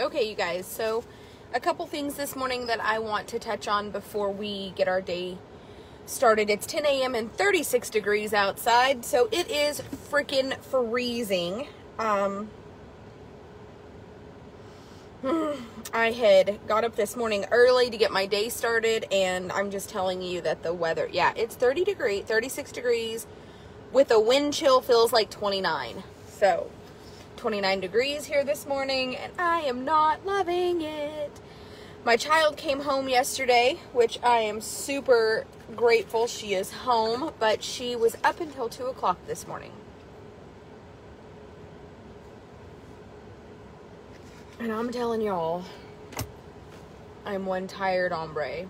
Okay, you guys, so a couple things this morning that I want to touch on before we get our day started. It's 10 a.m. and 36 degrees outside, so it is freaking freezing. I had got up this morning early to get my day started, and I'm just telling you that the weather, yeah, it's 36 degrees with a wind chill feels like 29. So 29 degrees here this morning, and I am not loving it. My child came home yesterday, which I am super grateful she is home, but she was up until 2 o'clock this morning. And I'm telling y'all, I'm one tired hombre.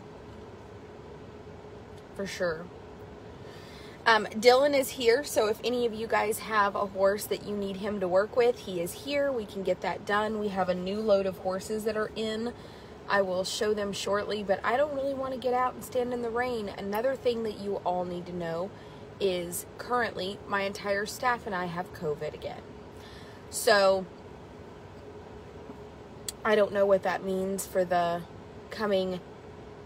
For sure. Dylan is here, so if any of you guys have a horse that you need him to work with, he is here. We can get that done. We have a new load of horses that are in. I will show them shortly, but I don't really want to get out and stand in the rain. Another thing that you all need to know is currently my entire staff and I have COVID again. So I don't know what that means for the coming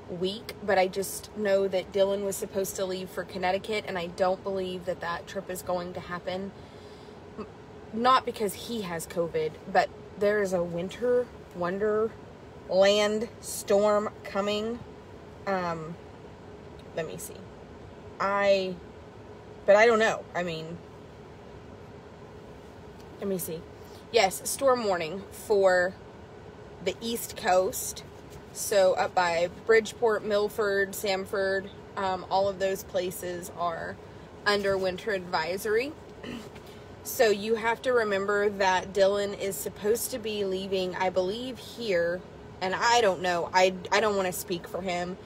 week, but I just know that Dylan was supposed to leave for Connecticut, and I don't believe that that trip is going to happen. Not because he has COVID, but there is a winter wonderland storm coming. Let me see. But I don't know. I mean, let me see. Yes, storm warning for the East Coast. So up by Bridgeport, Milford, Samford, all of those places are under winter advisory. So you have to remember that Dylan is supposed to be leaving, I believe, here. And I don't know. I don't want to speak for him.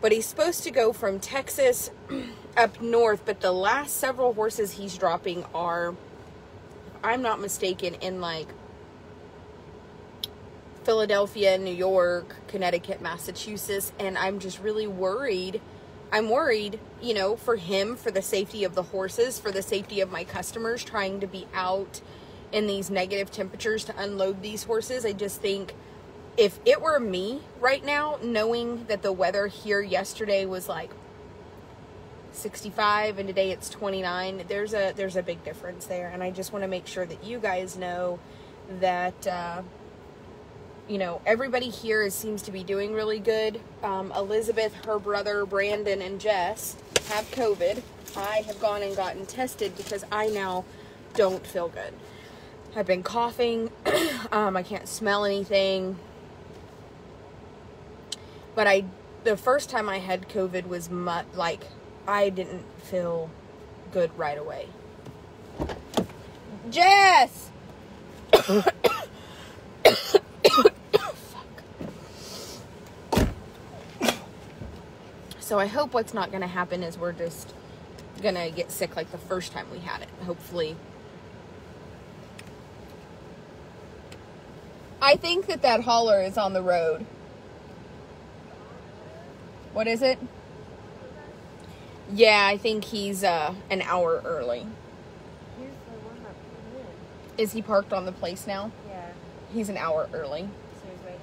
But he's supposed to go from Texas up north. But the last several horses he's dropping are, if I'm not mistaken, in like Philadelphia, New York, Connecticut, Massachusetts, and I'm just really worried. I'm worried, you know, for him, for the safety of the horses, for the safety of my customers trying to be out in these negative temperatures to unload these horses. I just think if it were me right now, knowing that the weather here yesterday was like 65 and today it's 29, there's a big difference there. And I just want to make sure that you guys know that you know, everybody here seems to be doing really good. Elizabeth, her brother, Brandon, and Jess have COVID. I have gone and gotten tested because I now don't feel good. I've been coughing. I can't smell anything. But the first time I had COVID was like, I didn't feel good right away. Jess! So I hope what's not going to happen is we're just going to get sick like the first time we had it. Hopefully. I think that hauler is on the road. What is it? Yeah, I think he's an hour early. Here's the one that pulled in. Is he parked on the place now? Yeah. He's an hour early. So he's waiting?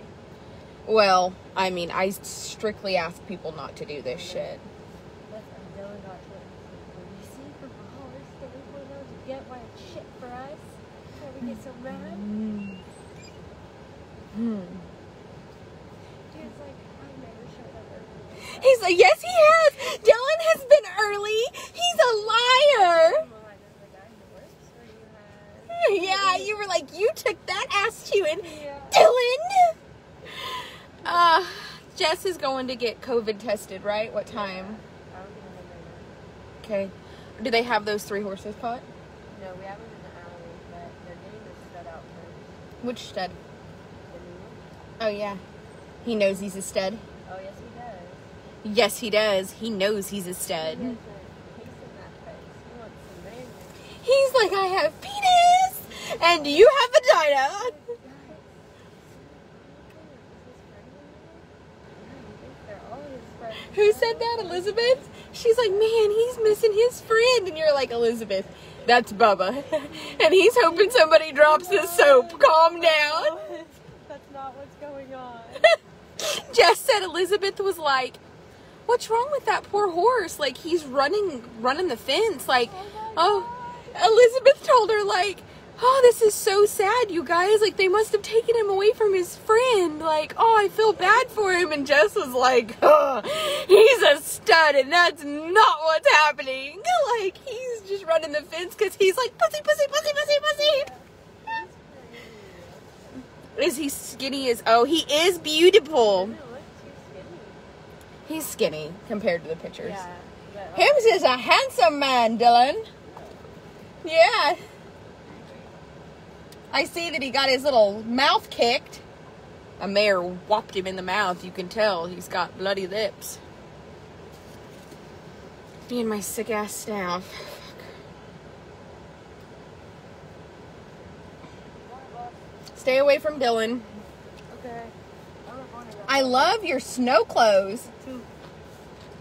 Well, I mean, I strictly ask people not to do this shit. That's Dylan got to it. You see, from a hauler standpoint, though, you get why it's shit for us? Why we get so mad? Dude's like, I never showed up early. He's like, yes, he has. Dylan has been early. He's a liar. Yeah, you were like, you took that ass chewing. Yeah. Dylan! Jess is going to get COVID tested, right? What time? I don't think I'm in there. Okay. Do they have those 3 horses caught? No, we have them in the alley, but they're getting the stud out first. Which stud? The new one? Oh, yeah. He knows he's a stud. Oh, yes, he does. Yes, he does. He knows he's a stud. He has a case in that face. He wants some mayonnaise. He's like, I have penis, and you have vagina. Who said that? Elizabeth? She's like, man, he's missing his friend. And you're like, Elizabeth, that's Bubba. And he's hoping somebody drops the soap. Calm down. That's not what's going on. Jess said Elizabeth was like, what's wrong with that poor horse? Like, he's running the fence. Like, Elizabeth told her, like, oh, this is so sad, you guys. Like, they must have taken him away from his friend. Like, oh, I feel bad for him. And Jess was like, oh, he's a stud, and that's not what's happening. Like, he's just running the fence because he's like, pussy, pussy, pussy, pussy, pussy. Is he skinny as... Oh, he is beautiful. He's skinny compared to the pictures. Yeah. Hims is a handsome man, Dylan. Yeah. I see that he got his little mouth kicked. A mare whopped him in the mouth. You can tell he's got bloody lips. Me and my sick ass staff. Stay away from Dylan. Okay. I love your snow clothes.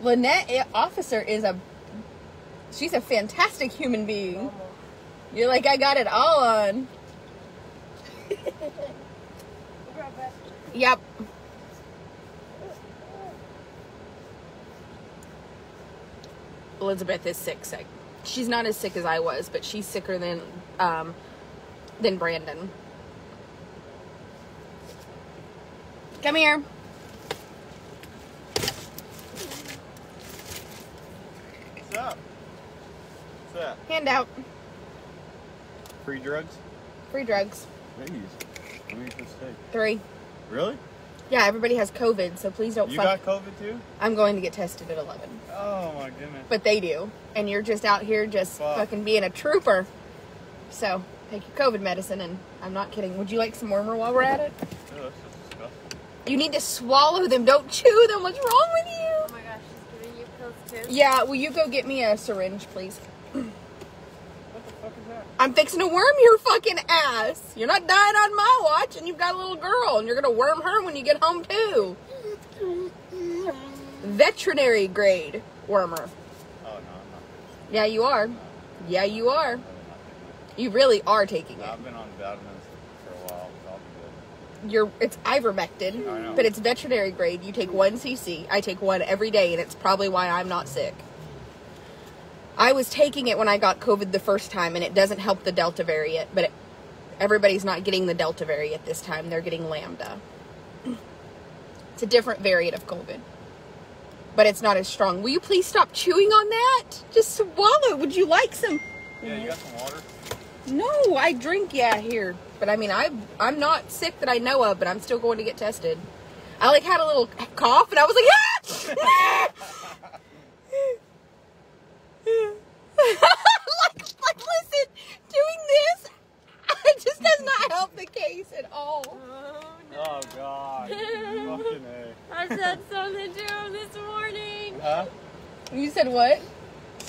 Lynette Officer is she's a fantastic human being. You're like, I got it all on. Yep. Elizabeth is sick. She's not as sick as I was, but she's sicker than Brandon. Come here. What's up? What's that? Hand out. Free drugs? Free drugs. Please. How many does this take? 3. Really? Yeah, everybody has COVID, so please don't You got COVID too? I'm going to get tested at 11. Oh my goodness. But they do. And you're just out here just fucking being a trooper. So, take your COVID medicine, and I'm not kidding. Would you like some warmer while we're at it? Oh, that's just disgusting. You need to swallow them. Don't chew them. What's wrong with you? Oh my gosh, she's giving you pills too? Yeah, will you go get me a syringe, please? What the fuck is that? I'm fixing to worm your fucking ass. You're not dying on my watch, and you've got a little girl, and you're going to worm her when you get home, too. Veterinary grade wormer. Oh, no, I'm not. Yeah, you are. Yeah, you are. I'm not taking You really are taking it. it. I've been on vitamins for a while. So I'll be It's ivermectin, I know. but it's veterinary grade. You take 1 cc. I take 1 every day, and it's probably why I'm not sick. I was taking it when I got COVID the first time, and it doesn't help the Delta variant, but everybody's not getting the Delta variant this time. They're getting Lambda. It's a different variant of COVID, but it's not as strong. Will you please stop chewing on that? Just swallow. Would you like some? good. Yeah, you got some water? No, I drink, here. But I mean, I'm not sick that I know of, but I'm still going to get tested. I like had a little cough, and I was like, ah! like, listen, doing this, it just does not help the case at all. Oh no. Oh, God. Fucking A. I said something to him this morning. Huh? You said what?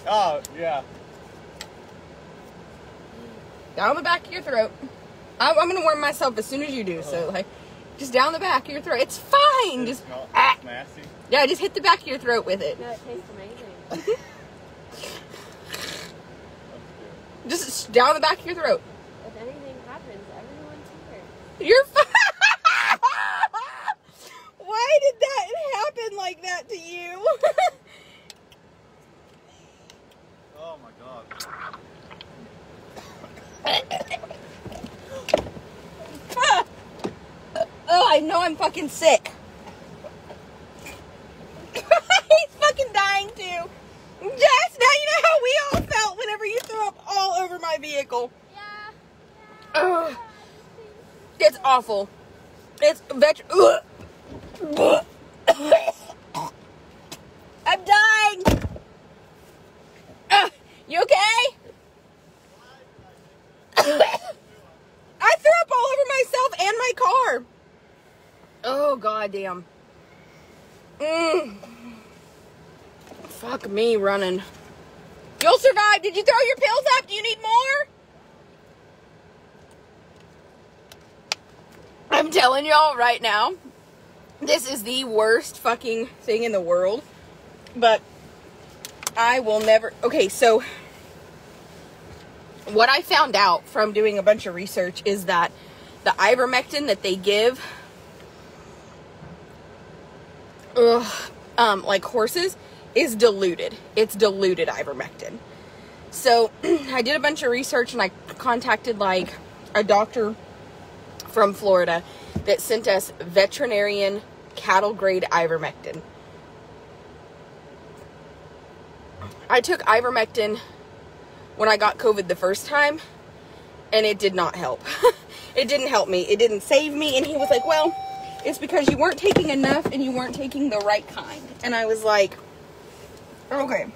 Oh, yeah. Down the back of your throat. I'm going to warm myself as soon as you do, so, like, just down the back of your throat. It's fine. It Just, smells nasty. yeah, just hit the back of your throat with it. No, it tastes amazing. That's Just down the back of your throat. If anything happens, everyone's here. You're Why did that happen like that to you? good. Oh, my God. Oh, I know I'm fucking sick. He's fucking dying too. Jess, now you know how we all felt whenever you threw up all over my vehicle. Yeah. Ugh. It's awful. It's I'm dying. You okay? I threw up all over myself and my car. Oh, goddamn. Fuck me running. You'll survive. Did you throw your pills up? Do you need more? I'm telling y'all right now, this is the worst fucking thing in the world. But I will never... Okay, so what I found out from doing a bunch of research is that the ivermectin that they give like horses, is diluted. It's diluted ivermectin. So I did a bunch of research and I contacted like a doctor from Florida that sent us veterinarian cattle grade ivermectin. I took ivermectin when I got COVID the first time, and it did not help. It didn't help me. It didn't save me. And he was like, well, it's because you weren't taking enough and you weren't taking the right kind. And I was like, okay,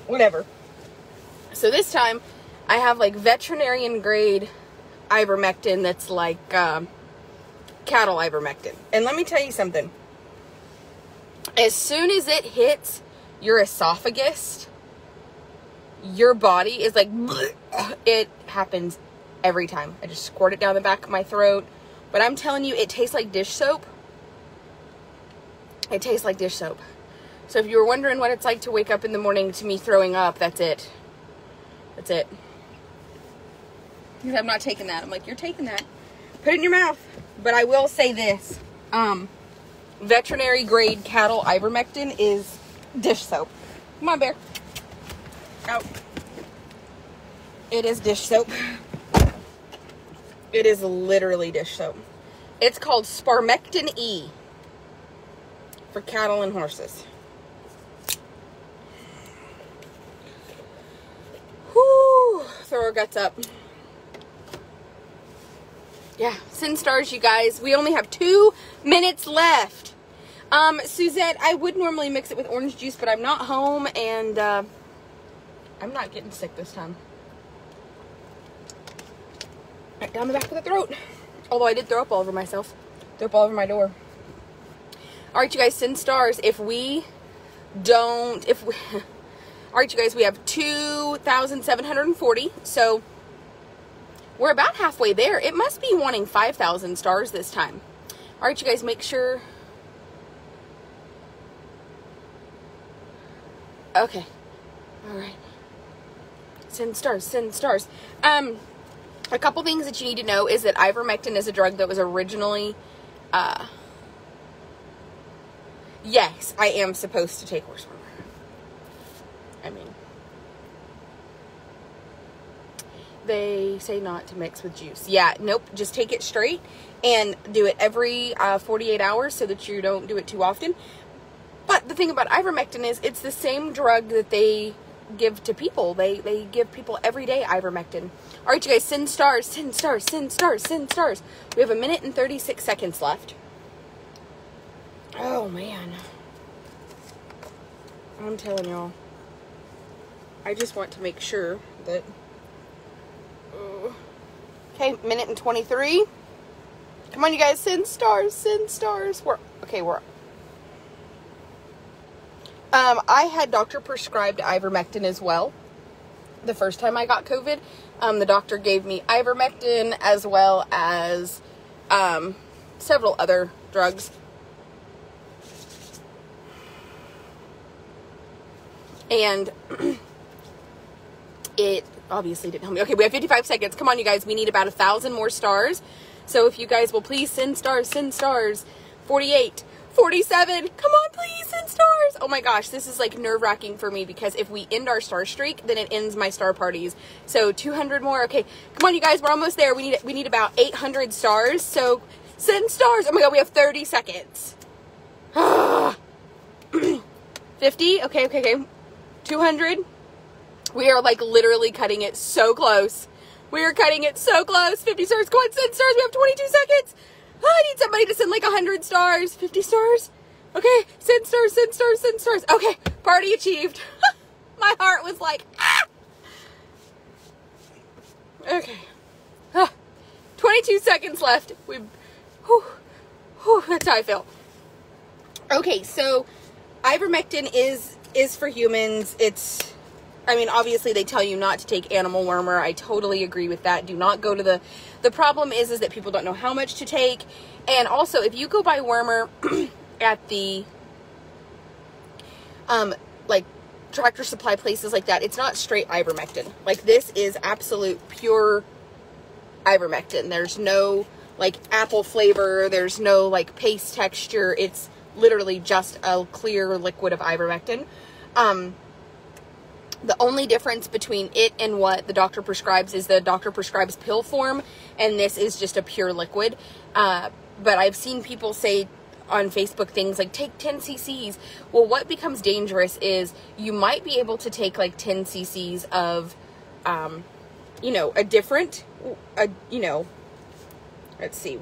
whatever. So this time I have like veterinarian grade ivermectin that's like cattle ivermectin. And let me tell you something. As soon as it hits your esophagus, your body is like, it happens every time. I just squirt it down the back of my throat. But I'm telling you, it tastes like dish soap. It tastes like dish soap. So if you were wondering what it's like to wake up in the morning to me throwing up, that's it. That's it. Because I'm not taking that. I'm like, you're taking that. Put it in your mouth. But I will say this. Veterinary grade cattle ivermectin is dish soap. Come on, Bear. Out. It is dish soap. It is literally dish soap. It's called Sparmectin E for cattle and horses. Whoo! Throw our guts up. Yeah, send stars, you guys. We only have 2 minutes left. Suzette, I would normally mix it with orange juice, but I'm not home, and I'm not getting sick this time. Right down the back of the throat. Although I did throw up all over myself. Throw up all over my door. Alright, you guys, send stars. If we don't, alright, you guys, we have 2,740. So, we're about halfway there. It must be wanting 5,000 stars this time. Alright, you guys, make sure. Okay. Alright. Send stars, send stars. A couple things that you need to know is that ivermectin is a drug that was originally, yes, I am supposed to take horse armor. I mean, they say not to mix with juice. Yeah, nope, just take it straight and do it every 48 hours so that you don't do it too often. But the thing about ivermectin is it's the same drug that they give to people. They give people every day ivermectin. All right, you guys, send stars, send stars, send stars, send stars. We have 1 minute and 36 seconds left. Oh, man. I'm telling y'all. I just want to make sure that... Okay, 1 minute and 23. Come on, you guys, send stars, send stars. We're... I had doctor prescribed ivermectin as well. The first time I got COVID, the doctor gave me ivermectin as well as several other drugs. And it obviously didn't help me. Okay, we have 55 seconds. Come on, you guys. We need about 1,000 more stars. So if you guys will please send stars, send stars. 48. 47. Come on, please send stars. Oh my gosh, this is like nerve-wracking for me because if we end our star streak, then it ends my star parties. So 200 more. Okay, come on, you guys, we're almost there. We need about 800 stars. So send stars. Oh my god, we have 30 seconds. 50. Okay. 200. We are like literally cutting it so close. We are cutting it so close. 50 stars. Come on, send stars. We have 22 seconds. Oh, I need somebody to send like 100 stars. 50 stars. Okay. Send stars, send stars, send stars. Okay. Party achieved. My heart was like, ah! Okay. 22 seconds left. That's how I feel. Okay, so ivermectin is for humans. I mean, obviously they tell you not to take animal wormer. I totally agree with that. Do not go to the problem is that people don't know how much to take. And also, if you go buy wormer at the, like, Tractor Supply places like that, it's not straight ivermectin. Like, this is absolute pure ivermectin. There's no, like, apple flavor. There's no, like, paste texture. It's literally just a clear liquid of ivermectin. The only difference between it and what the doctor prescribes is the doctor prescribes pill form, and this is just a pure liquid. But I've seen people say on Facebook things like, take 10 cc's. Well, what becomes dangerous is you might be able to take like 10 cc's of, a different, let's see,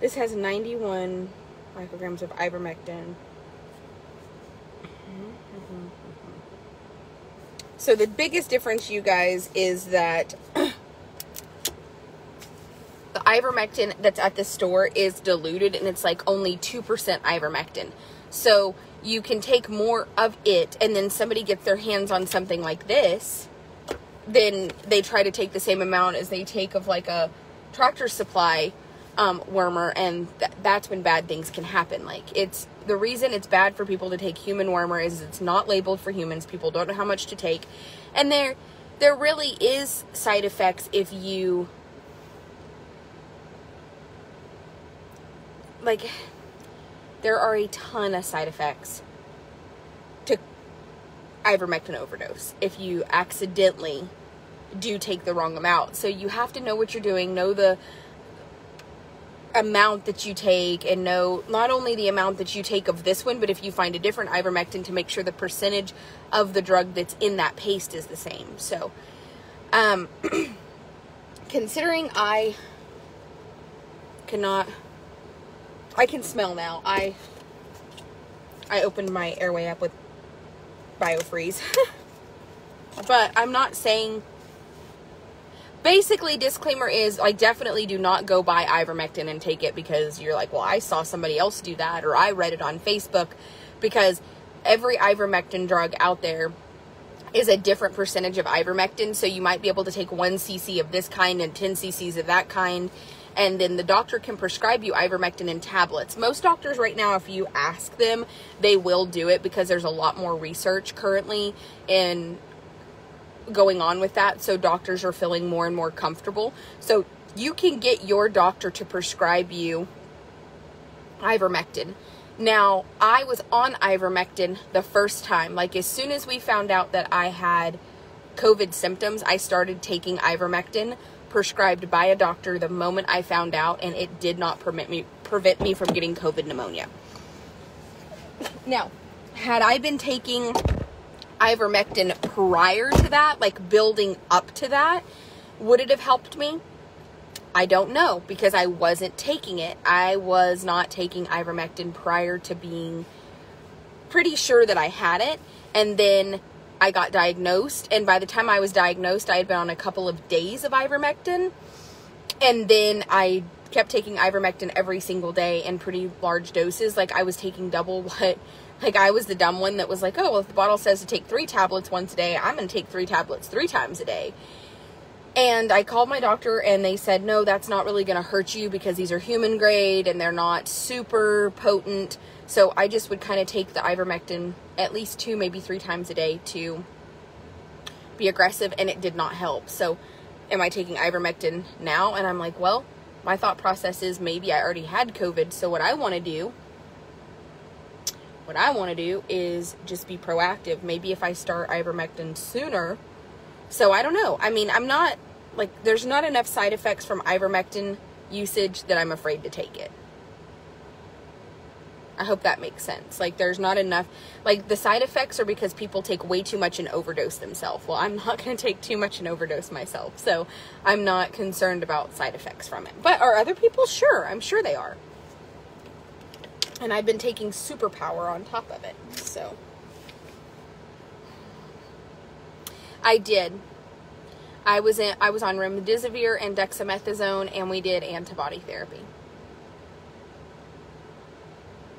this has 91 micrograms of ivermectin. So the biggest difference, you guys, is that the ivermectin that's at the store is diluted, and it's like only 2% ivermectin. So you can take more of it, and then somebody gets their hands on something like this, then they try to take the same amount as they take of like a Tractor Supply wormer, and that's when bad things can happen. Like, it's the reason it's bad for people to take human wormer is it's not labeled for humans. People don't know how much to take, and there really is side effects if you like. There are a ton of side effects to ivermectin overdose if you accidentally do take the wrong amount. So you have to know what you're doing, know the amount that you take, and know not only the amount that you take of this one, but if you find a different ivermectin, to make sure the percentage of the drug that's in that paste is the same. So, considering I can smell now. I opened my airway up with BioFreeze. But I'm not saying... Basically, disclaimer is, I definitely do not go buy ivermectin and take it because you're like, well, I saw somebody else do that, or I read it on Facebook, because every ivermectin drug out there is a different percentage of ivermectin. So you might be able to take 1 cc of this kind and 10 cc's of that kind. And then the doctor can prescribe you ivermectin in tablets. Most doctors right now, if you ask them, they will do it because there's a lot more research currently in going on with that. So doctors are feeling more and more comfortable. So you can get your doctor to prescribe you ivermectin. Now, I was on ivermectin the first time. Like, as soon as we found out that I had COVID symptoms, I started taking ivermectin prescribed by a doctor the moment I found out, and it did not prevent me from getting COVID pneumonia. Now, had I been taking ivermectin prior to that, like building up to that, would it have helped me? I don't know, because I wasn't taking it. I was not taking ivermectin prior to being pretty sure that I had it, and then I got diagnosed, and by the time I was diagnosed, I had been on a couple of days of ivermectin, and then I kept taking ivermectin every single day in pretty large doses. Like, I was taking double what, like, I was the dumb one that was like, oh, well, if the bottle says to take 3 tablets once a day, I'm going to take 3 tablets 3 times a day. And I called my doctor, and they said, no, that's not really going to hurt you because these are human grade, and they're not super potent. So I just would kind of take the ivermectin at least 2, maybe 3 times a day to be aggressive, and it did not help. So am I taking ivermectin now? And I'm like, well, my thought process is maybe I already had COVID. So what I want to do is just be proactive. Maybe if I start ivermectin sooner. So I don't know. I mean, I'm not, like, there's not enough side effects from ivermectin usage that I'm afraid to take it. I hope that makes sense. Like, there's not enough, like, the side effects are because people take way too much and overdose themselves. Well, I'm not going to take too much and overdose myself, so I'm not concerned about side effects from it. But are other people? Sure, I'm sure they are. And I've been taking Superpower on top of it, so. I did. I was on remdesivir and dexamethasone, and we did antibody therapy.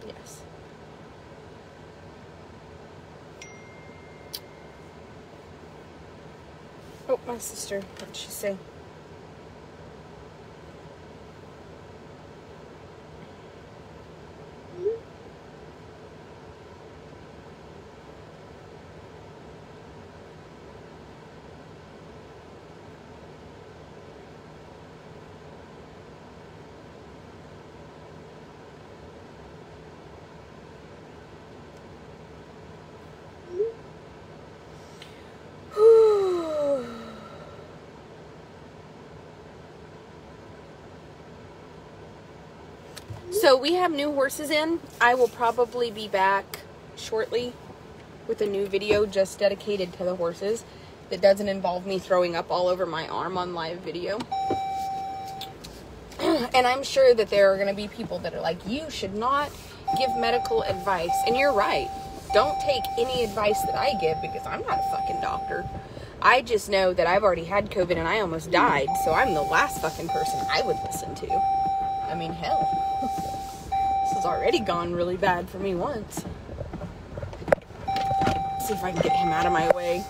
Yes. Oh, my sister. What did she say? So we have new horses in. I will probably be back shortly with a new video just dedicated to the horses that doesn't involve me throwing up all over my arm on live video. And I'm sure that there are going to be people that are like, you should not give medical advice. And you're right. Don't take any advice that I give because I'm not a fucking doctor. I just know that I've already had COVID and I almost died. So I'm the last fucking person I would listen to. I mean, hell. This has already gone really bad for me once. Let's see if I can get him out of my way.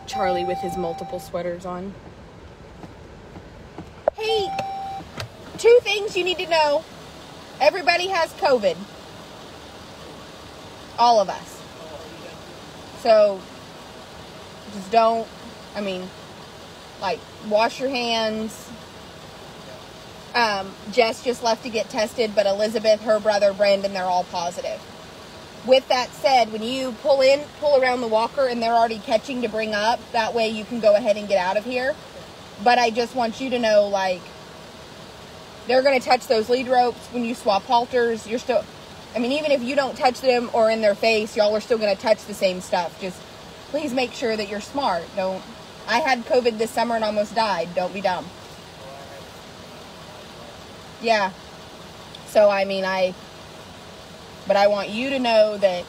Charlie with his multiple sweaters on. Hey, 2 things you need to know. Everybody has COVID. All of us. So, just don't, wash your hands. Jess just left to get tested, but Elizabeth, her brother, Brandon, they're all positive. With that said, when you pull around the walker and they're already catching to bring up, that way you can go ahead and get out of here. But I just want you to know, they're going to touch those lead ropes when you swap halters. You're still, even if you don't touch them or in their face, y'all are still going to touch the same stuff. Just please make sure that you're smart. I had COVID this summer and almost died. Don't be dumb. Yeah. So, but I want you to know that,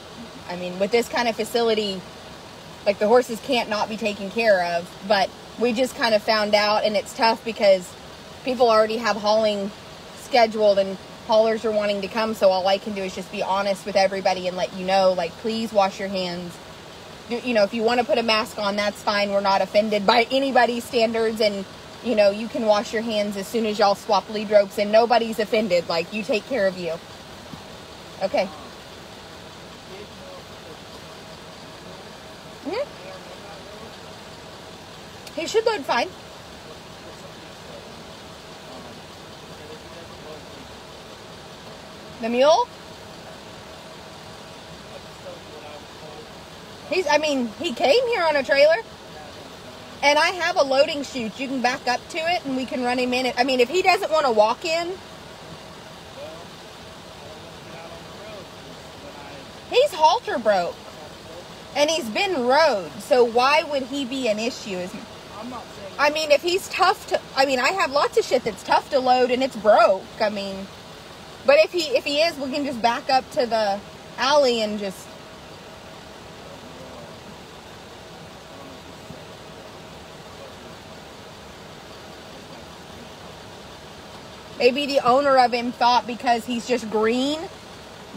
with this kind of facility, the horses can't not be taken care of, but we just kind of found out, and it's tough because people already have hauling scheduled and haulers are wanting to come, so all I can do is just be honest with everybody and let you know, please wash your hands. If you want to put a mask on, that's fine. We're not offended by anybody's standards, and, you can wash your hands as soon as y'all swap lead ropes, and nobody's offended. You take care of you. Okay. He should load fine. The mule? He came here on a trailer. And I have a loading chute. You can back up to it and we can run him in it. If he doesn't want to walk in. He's halter broke. And he's been rode. So why would he be an issue? If he's tough to... I have lots of shit that's tough to load and it's broke. But if he is, we can just back up to the alley and just... Maybe the owner of him thought because he's just green.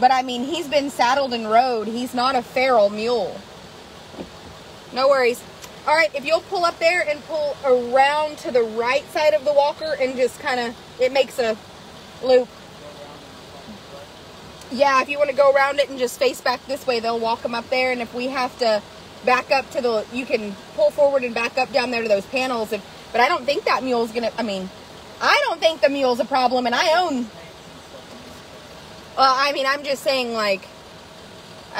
But he's been saddled and rode. He's not a feral mule. No worries. All right, if you'll pull up there and pull around to the right side of the walker and just kind of, it makes a loop. Yeah, if you want to go around it and just face back this way, they'll walk them up there. And if we have to back up to you can pull forward and back up down there to those panels. But I don't think that mule's going to, I don't think the mule's a problem. And I own, well, I'm just saying, I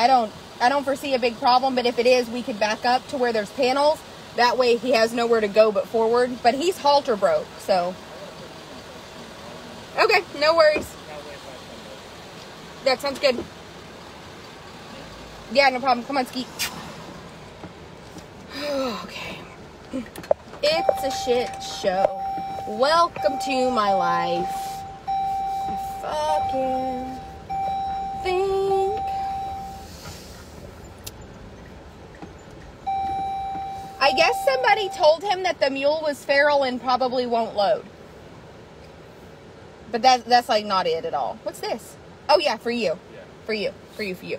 don't foresee a big problem, but if it is, we could back up to where there's panels. That way he has nowhere to go but forward. But he's halter broke, so. Okay, no worries. That sounds good. Yeah, no problem. Come on, Skeet. Okay. It's a shit show. Welcome to my life. I fucking think. I guess somebody told him that the mule was feral and probably won't load. But that's not it at all. What's this? Oh yeah, for you. Yeah. For you.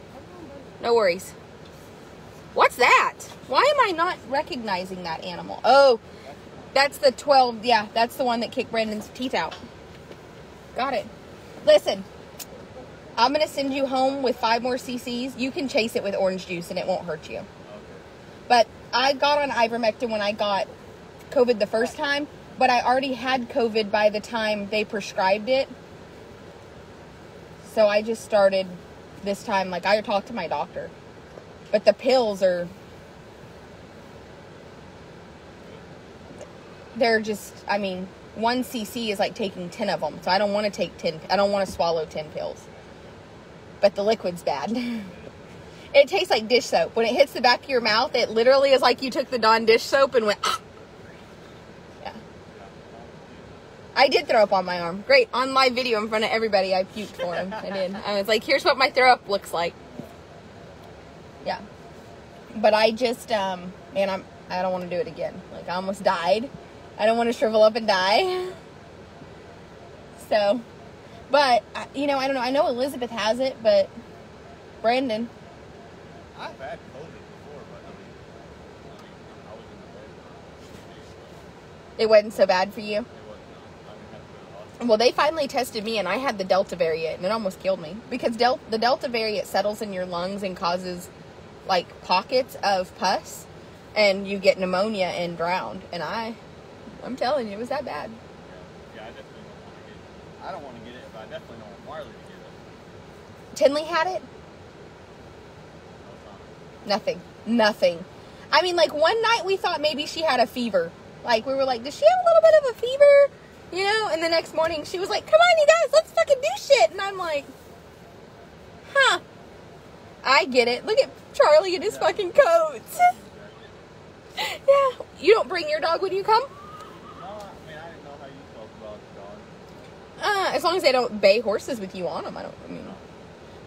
No worries. What's that? Why am I not recognizing that animal? Oh, that's the 12. Yeah, that's the one that kicked Brandon's teeth out. Got it. Listen, I'm going to send you home with 5 more cc's. You can chase it with orange juice and it won't hurt you. Okay. But I got on ivermectin when I got COVID the first time, but I already had COVID by the time they prescribed it. So I just started this time, I talked to my doctor. But the pills are, they're just, 1 cc is like taking 10 of them. So I don't want to take 10. I don't want to swallow 10 pills. But the liquid's bad. It tastes like dish soap. When it hits the back of your mouth, it literally is like you took the Dawn dish soap and went, ah. Yeah. I did throw up on my arm. Great. On live video in front of everybody, I puked for him. I did. I was like, here's what my throw up looks like. Yeah. But I just, man, I don't want to do it again. Like, I almost died. I don't want to shrivel up and die. So, but, you know, I don't know. I know Elizabeth has it, but Brandon. I've had COVID before, but I was in the bed. It wasn't so bad for you? It was not. I didn't have to go to the hospital. Well, they finally tested me, and I had the Delta variant, and it almost killed me. Because the Delta variant settles in your lungs and causes, like, pockets of pus, and you get pneumonia and drowned. And I'm telling you, it was that bad. Yeah, I definitely don't want to get it. I don't want to get it, but I definitely don't want Marley to get it. Tinley had it? No time. Nothing. I mean, like, one night we thought maybe she had a fever. Like, we were like, does she have a little bit of a fever? You know? And the next morning she was like, come on, you guys, let's fucking do shit. And I'm like, huh. I get it. Look at Charlie in his fucking coats. Yeah. You don't bring your dog when you come? No, I mean, I didn't know how you felt about the dog. As long as they don't bay horses with you on them. I mean,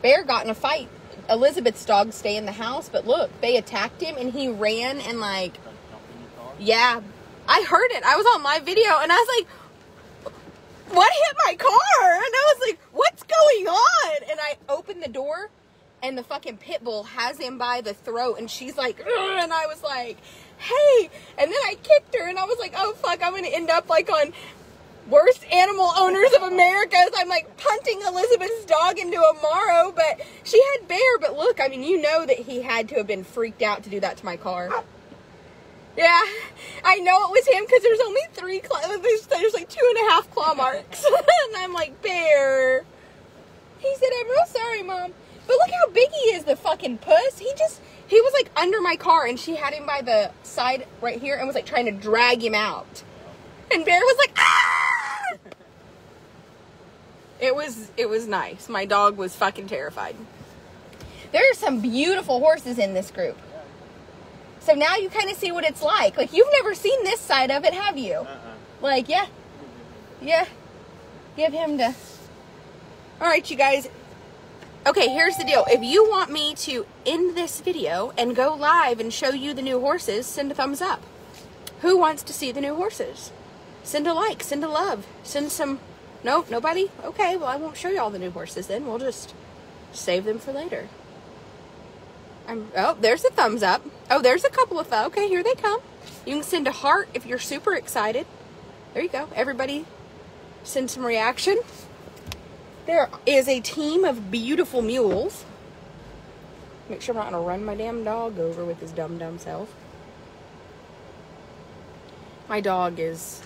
Bear got in a fight. Elizabeth's dogs stay in the house, but look, they attacked him and he ran and like, Tried to jump in your car? yeah, I heard it. I was on live video and I was like, what hit my car? And I was like, what's going on? And I opened the door and the fucking pit bull has him by the throat and she's like, ugh, and I was like, hey, and then I kicked her and I was like, oh fuck, I'm going to end up like on Worst Animal Owners of America as I'm like punting Elizabeth's dog into a marrow, but she had Bear, but look, I mean, you know that he had to have been freaked out to do that to my car. Yeah, I know it was him because there's only 3 there's like 2.5 claw marks. And I'm like, Bear. He said, I'm real sorry, Mom. But look how big he is, the fucking puss. He was like under my car and she had him by the side right here and was like trying to drag him out. And Bear was like, ah! It was nice. My dog was fucking terrified. There are some beautiful horses in this group. So now you kind of see what it's like. Like, you've never seen this side of it, have you? Like, yeah. Yeah. Give him to... All right, you guys. Okay, here's the deal. If you want me to end this video and go live and show you the new horses, send a thumbs up. Who wants to see the new horses? Send a like, send a love, send some... Nope, nobody? Okay, well, I won't show you all the new horses then. We'll just save them for later. Oh, there's a thumbs up. Oh, there's a couple of okay, here they come. You can send a heart if you're super excited. There you go. Everybody send some reaction. There is a team of beautiful mules. Make sure I'm not going to run my damn dog over with his dumb self. My dog is...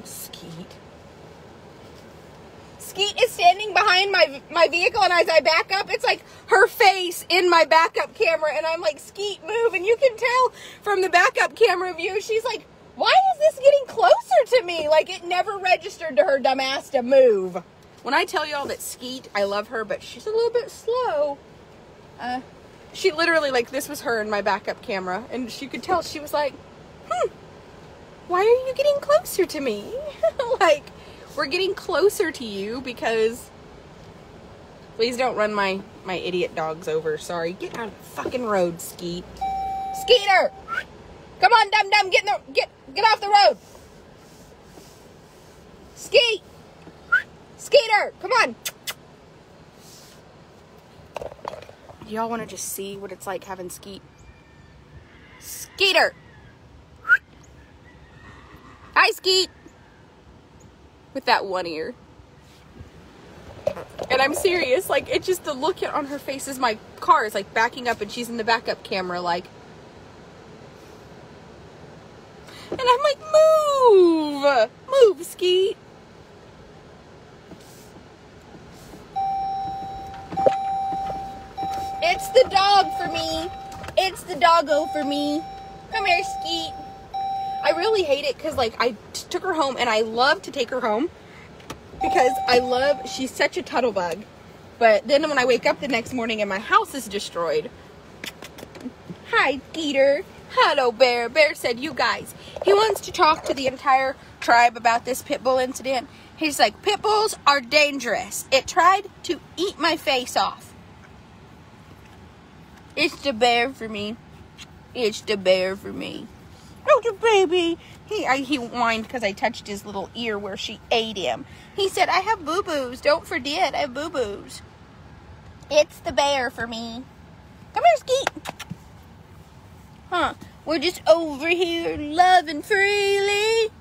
Skeet. Skeet is standing behind my vehicle, and as I back up, it's like her face in my backup camera, and I'm like, Skeet, move, and you can tell from the backup camera view, she's like, why is this getting closer to me? Like, it never registered to her dumb ass to move. When I tell y'all that Skeet, I love her, but she's a little bit slow. She literally, like, this was her in my backup camera, and you could tell she was like, why are you getting closer to me? Like, we're getting closer to you because... Please don't run my idiot dogs over. Sorry. Get out of the fucking road, Skeet. Skeeter! Come on, dum-dum, get off the road! Skeet! Skeeter! Come on! Do y'all want to just see what it's like having Skeet? Skeeter! Hi, Skeet! With that one ear. And I'm serious, like, it's just the look on her face as my car is, like, backing up and she's in the backup camera, like... And I'm like, move! Move, Skeet! It's the dog for me! It's the doggo for me! Come here, Skeet! I really really hate it because, like, I took her home, and I love to take her home because she's such a tuttle bug. But then when I wake up the next morning and my house is destroyed. Hi, Peter. Hello, Bear. Bear said, you guys, he wants to talk to the entire tribe about this pit bull incident. He's like, pit bulls are dangerous. It tried to eat my face off. It's the bear for me. It's the bear for me. Oh, the baby. He whined because I touched his little ear where she ate him. He said, I have boo-boos. Don't forget, I have boo-boos. It's the bear for me. Come here, Skeet. Huh. We're just over here loving freely.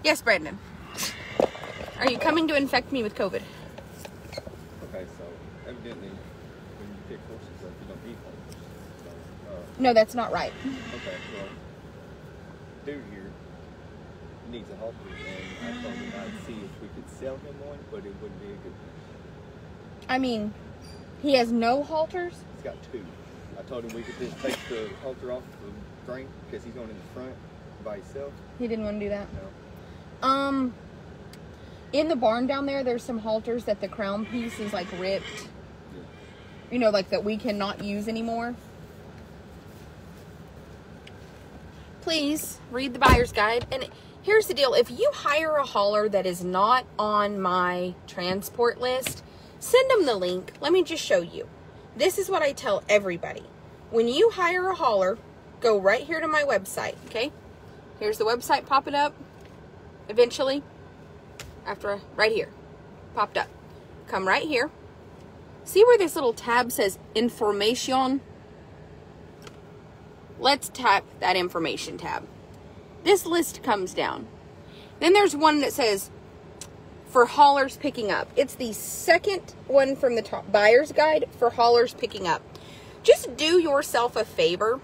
Yes, Brandon. Are you coming to infect me with COVID? Okay, so evidently when you pick horses up, you don't eat horses. So, No, that's not right. okay, well, dude here needs a halter, and I told him I'd see if we could sell him one, but it wouldn't be a good thing. I mean, he has no halters? He's got two. I told him we could just take the halter off the frame because he's going in the front by himself. He didn't want to do that? No. In the barn down there, there's some halters that the crown piece is like ripped. Yeah. You know, like that we cannot use anymore. Please read the buyer's guide. And here's the deal. If you hire a hauler that is not on my transport list, send them the link. Let me just show you. This is what I tell everybody. When you hire a hauler, go right here to my website, okay? Here's the website popping up. Eventually, right here, popped up. Come right here. See where this little tab says information? Let's tap that information tab. This list comes down. Then there's one that says for haulers picking up. It's the second one from the top, buyer's guide for haulers picking up. Just do yourself a favor.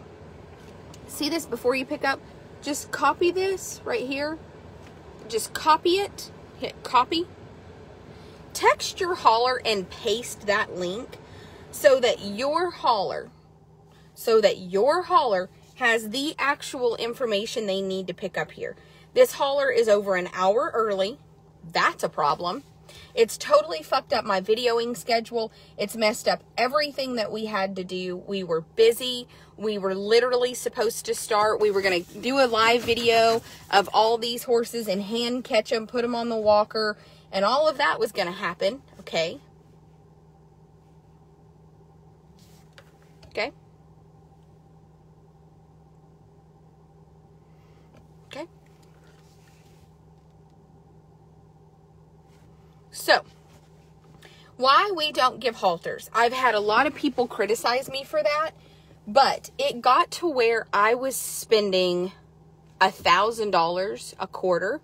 See this before you pick up? Just copy this right here. Just copy it, hit copy. Text your hauler and paste that link so that your hauler has the actual information they need to pick up here. This hauler is over an hour early. That's a problem. It's totally fucked up my videoing schedule. It's messed up everything that we had to do. We were busy. We were literally supposed to start. We were going to do a live video of all these horses and hand catch them, put them on the walker, and all of that was going to happen. Okay. Okay. Okay. So, why we don't give halters. I've had a lot of people criticize me for that, but it got to where I was spending $1,000 a quarter,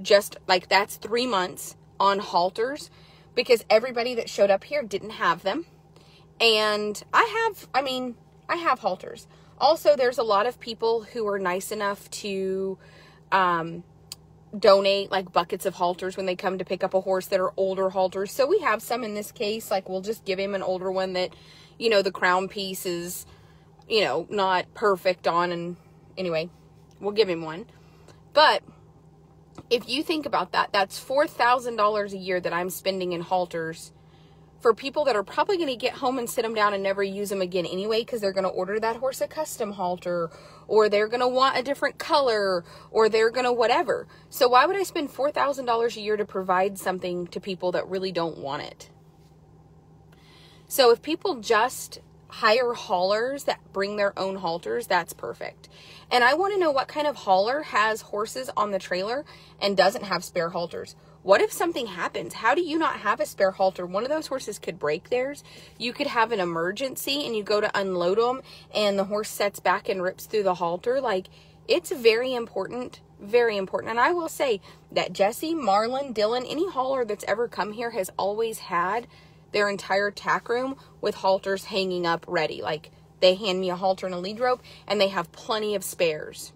just like that's 3 months on halters, because everybody that showed up here didn't have them. And I have halters. Also, there's a lot of people who are nice enough to donate like buckets of halters when they come to pick up a horse that are older halters. So we have some in this case. Like, we'll just give him an older one that, you know, the crown piece is, you know, not perfect on. And anyway, we'll give him one. But if you think about that, that's $4,000 a year that I'm spending in halters for people that are probably going to get home and sit them down and never use them again anyway, because they're going to order that horse a custom halter, or they're going to want a different color, or they're going to whatever. So why would I spend $4,000 a year to provide something to people that really don't want it? So if people just hire haulers that bring their own halters, that's perfect. And I want to know what kind of hauler has horses on the trailer and doesn't have spare halters. What if something happens? How do you not have a spare halter? One of those horses could break theirs. You could have an emergency and you go to unload them and the horse sets back and rips through the halter. Like, it's very important, very important. And I will say that Jesse, Marlon, Dylan, any hauler that's ever come here has always had their entire tack room with halters hanging up ready. Like, they hand me a halter and a lead rope and they have plenty of spares.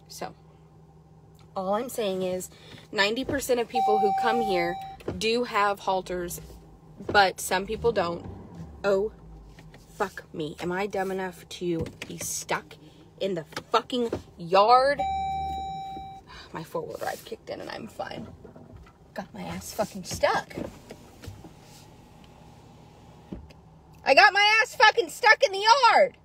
So, all I'm saying is 90% of people who come here do have halters but some people don't. Oh, fuck me. Am I dumb enough to be stuck in the fucking yard? My 4-wheel drive kicked in and I'm fine. Got my ass fucking stuck. I got my ass fucking stuck in the yard.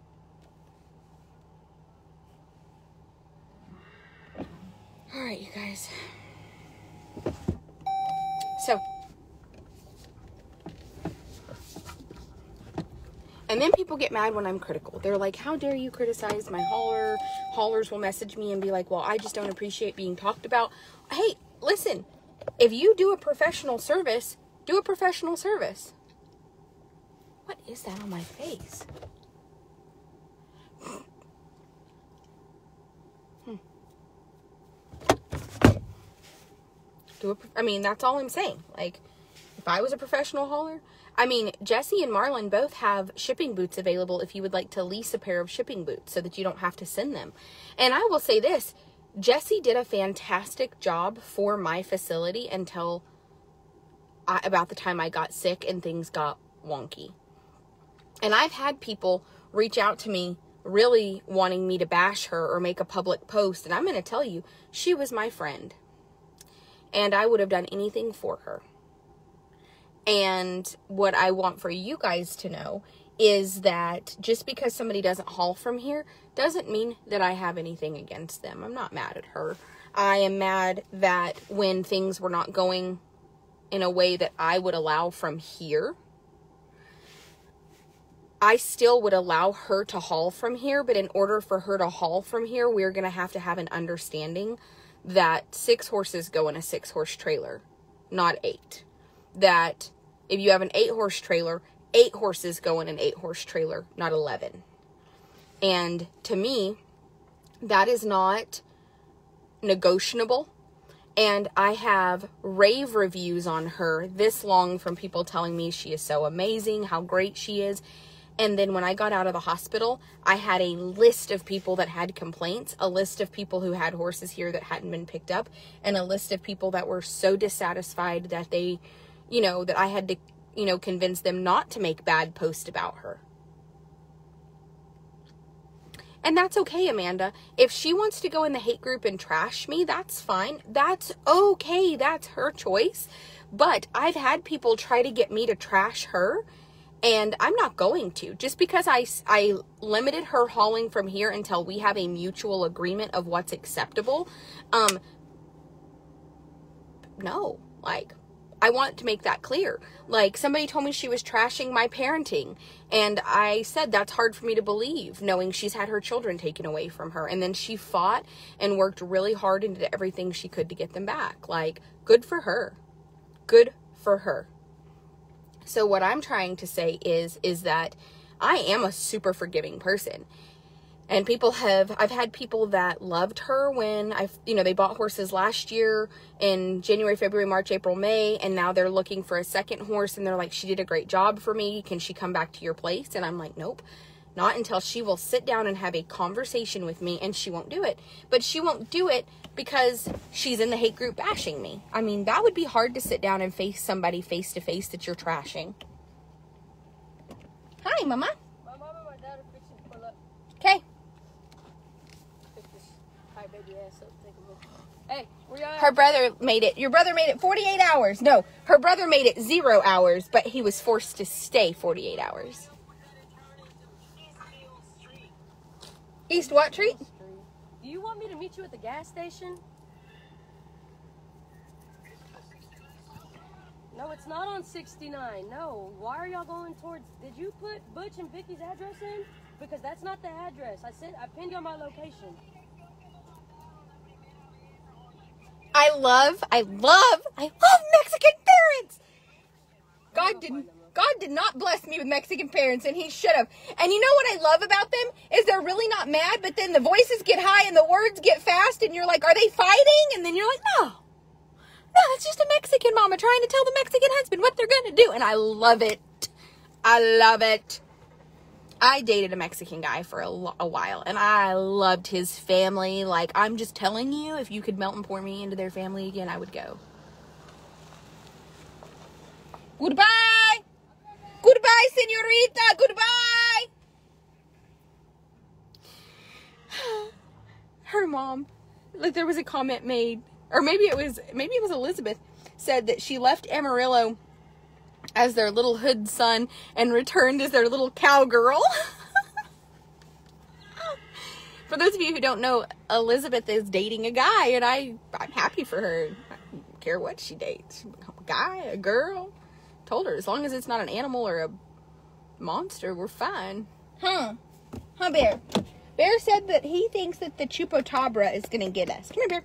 All right, you guys. So, and then people get mad when I'm critical. They're like, how dare you criticize my hauler? Haulers will message me and be like, well, I just don't appreciate being talked about. Hey, listen, if you do a professional service, do a professional service. What is that on my face? I mean, that's all I'm saying. Like, if I was a professional hauler, I mean, Jesse and Marlon both have shipping boots available if you would like to lease a pair of shipping boots so that you don't have to send them. And I will say this, Jesse did a fantastic job for my facility until about the time I got sick and things got wonky. And I've had people reach out to me really wanting me to bash her or make a public post. And I'm going to tell you, she was my friend. And I would have done anything for her. And what I want for you guys to know is that just because somebody doesn't haul from here doesn't mean that I have anything against them. I'm not mad at her. I am mad that when things were not going in a way that I would allow from here, I still would allow her to haul from here. But in order for her to haul from here, we're going to have an understanding that 6 horses go in a 6-horse trailer, not 8. That if you have an 8-horse trailer, 8 horses go in an 8-horse trailer, not 11. And to me, that is not negotiable. And I have rave reviews on her this long from people telling me she is so amazing, how great she is. And then when I got out of the hospital, I had a list of people that had complaints, a list of people who had horses here that hadn't been picked up, and a list of people that were so dissatisfied that they, that I had to, convince them not to make bad posts about her. And that's okay, Amanda. If she wants to go in the hate group and trash me, that's fine. That's okay. That's her choice. But I've had people try to get me to trash her, and I'm not going to. Just because I limited her hauling from here until we have a mutual agreement of what's acceptable. No. I want to make that clear. Somebody told me she was trashing my parenting. And I said, that's hard for me to believe, knowing she's had her children taken away from her. And then she fought and worked really hard and did everything she could to get them back. Good for her. Good for her. So what I'm trying to say is that I am a super forgiving person. And I've had people that loved her when they bought horses last year in January, February, March, April, May, and now they're looking for a second horse and they're like, she did a great job for me. Can she come back to your place? And I'm like, nope, not until she will sit down and have a conversation with me, and she won't do it. But she won't do it because she's in the hate group bashing me. I mean, that would be hard to sit down and face somebody face to face that you're trashing. Hi, Mama. My mom and my dad are fixing to pull up. Okay. Pick this high baby ass up. Take a look. Hey, where y'all at? Her brother made it. Your brother made it 48 hours. No, her brother made it 0 hours, but he was forced to stay 48 hours. East what street? Do you want me to meet you at the gas station? No, it's not on 69. No. Why are y'all going towards... Did you put Butch and Vicky's address in? Because that's not the address. I pinned you on my location. I love Mexican parents. God did not bless me with Mexican parents, and he should have. And you know what I love about them is they're really not mad, but then the voices get high and the words get fast, and you're like, are they fighting? And then you're like, no, it's just a Mexican mama trying to tell the Mexican husband what they're going to do. And I love it. I love it. I dated a Mexican guy for a while, and I loved his family. I'm just telling you, if you could melt and pour me into their family again, I would go. Goodbye. Señorita, goodbye. Her mom, like there was a comment made, or maybe it was Elizabeth, said that she left Amarillo as their little hood son and returned as their little cowgirl. For those of you who don't know, Elizabeth is dating a guy, and I'm happy for her. I don't care what she dates. A guy, a girl. Told her, as long as it's not an animal or a monster, we're fine. Huh, Bear? Bear said that he thinks that the chupacabra is going to get us. Come here, Bear.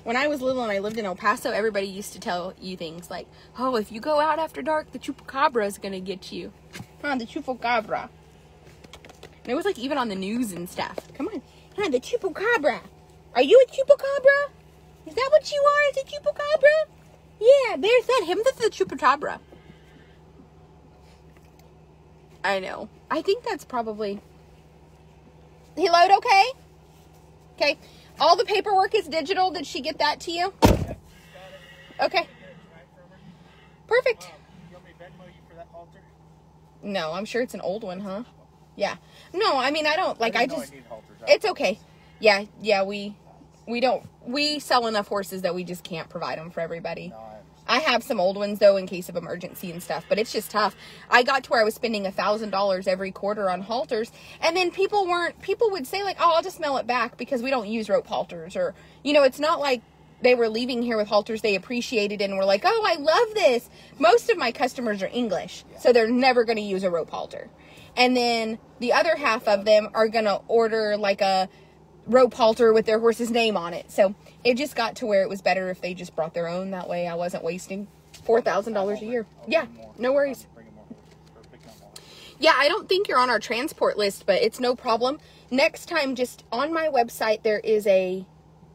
When I was little and I lived in El Paso, everybody used to tell you things like, oh, if you go out after dark, the chupacabra is going to get you. The chupacabra. And it was like even on the news and stuff. Come on. The chupacabra. Are you a chupacabra? Is that what you are? Is a chupacabra? Yeah, Bear said him that's the chupacabra. I know. I think that's probably... He load okay? Okay. All the paperwork is digital. Did she get that to you? Okay. Perfect. You want me to Venmo you for that halter? No, I'm sure it's an old one, huh? Yeah. No, I mean, I don't, like, I just, I need halters. it's okay. Yeah, we sell enough horses that we just can't provide them for everybody. No, I have some old ones, though, in case of emergency and stuff, but it's just tough. I got to where I was spending $1,000 every quarter on halters, and then people would say, like, oh, I'll just mail it back because we don't use rope halters, or, you know, it's not like they were leaving here with halters they appreciated and were like, oh, I love this. Most of my customers are English, so they're never going to use a rope halter. And then the other half of them are going to order, like, a rope halter with their horse's name on it. So it just got to where it was better if they just brought their own. That way I wasn't wasting $4,000 a year. Yeah, no worries. Yeah, I don't think you're on our transport list, but it's no problem. Next time, just on my website, there is a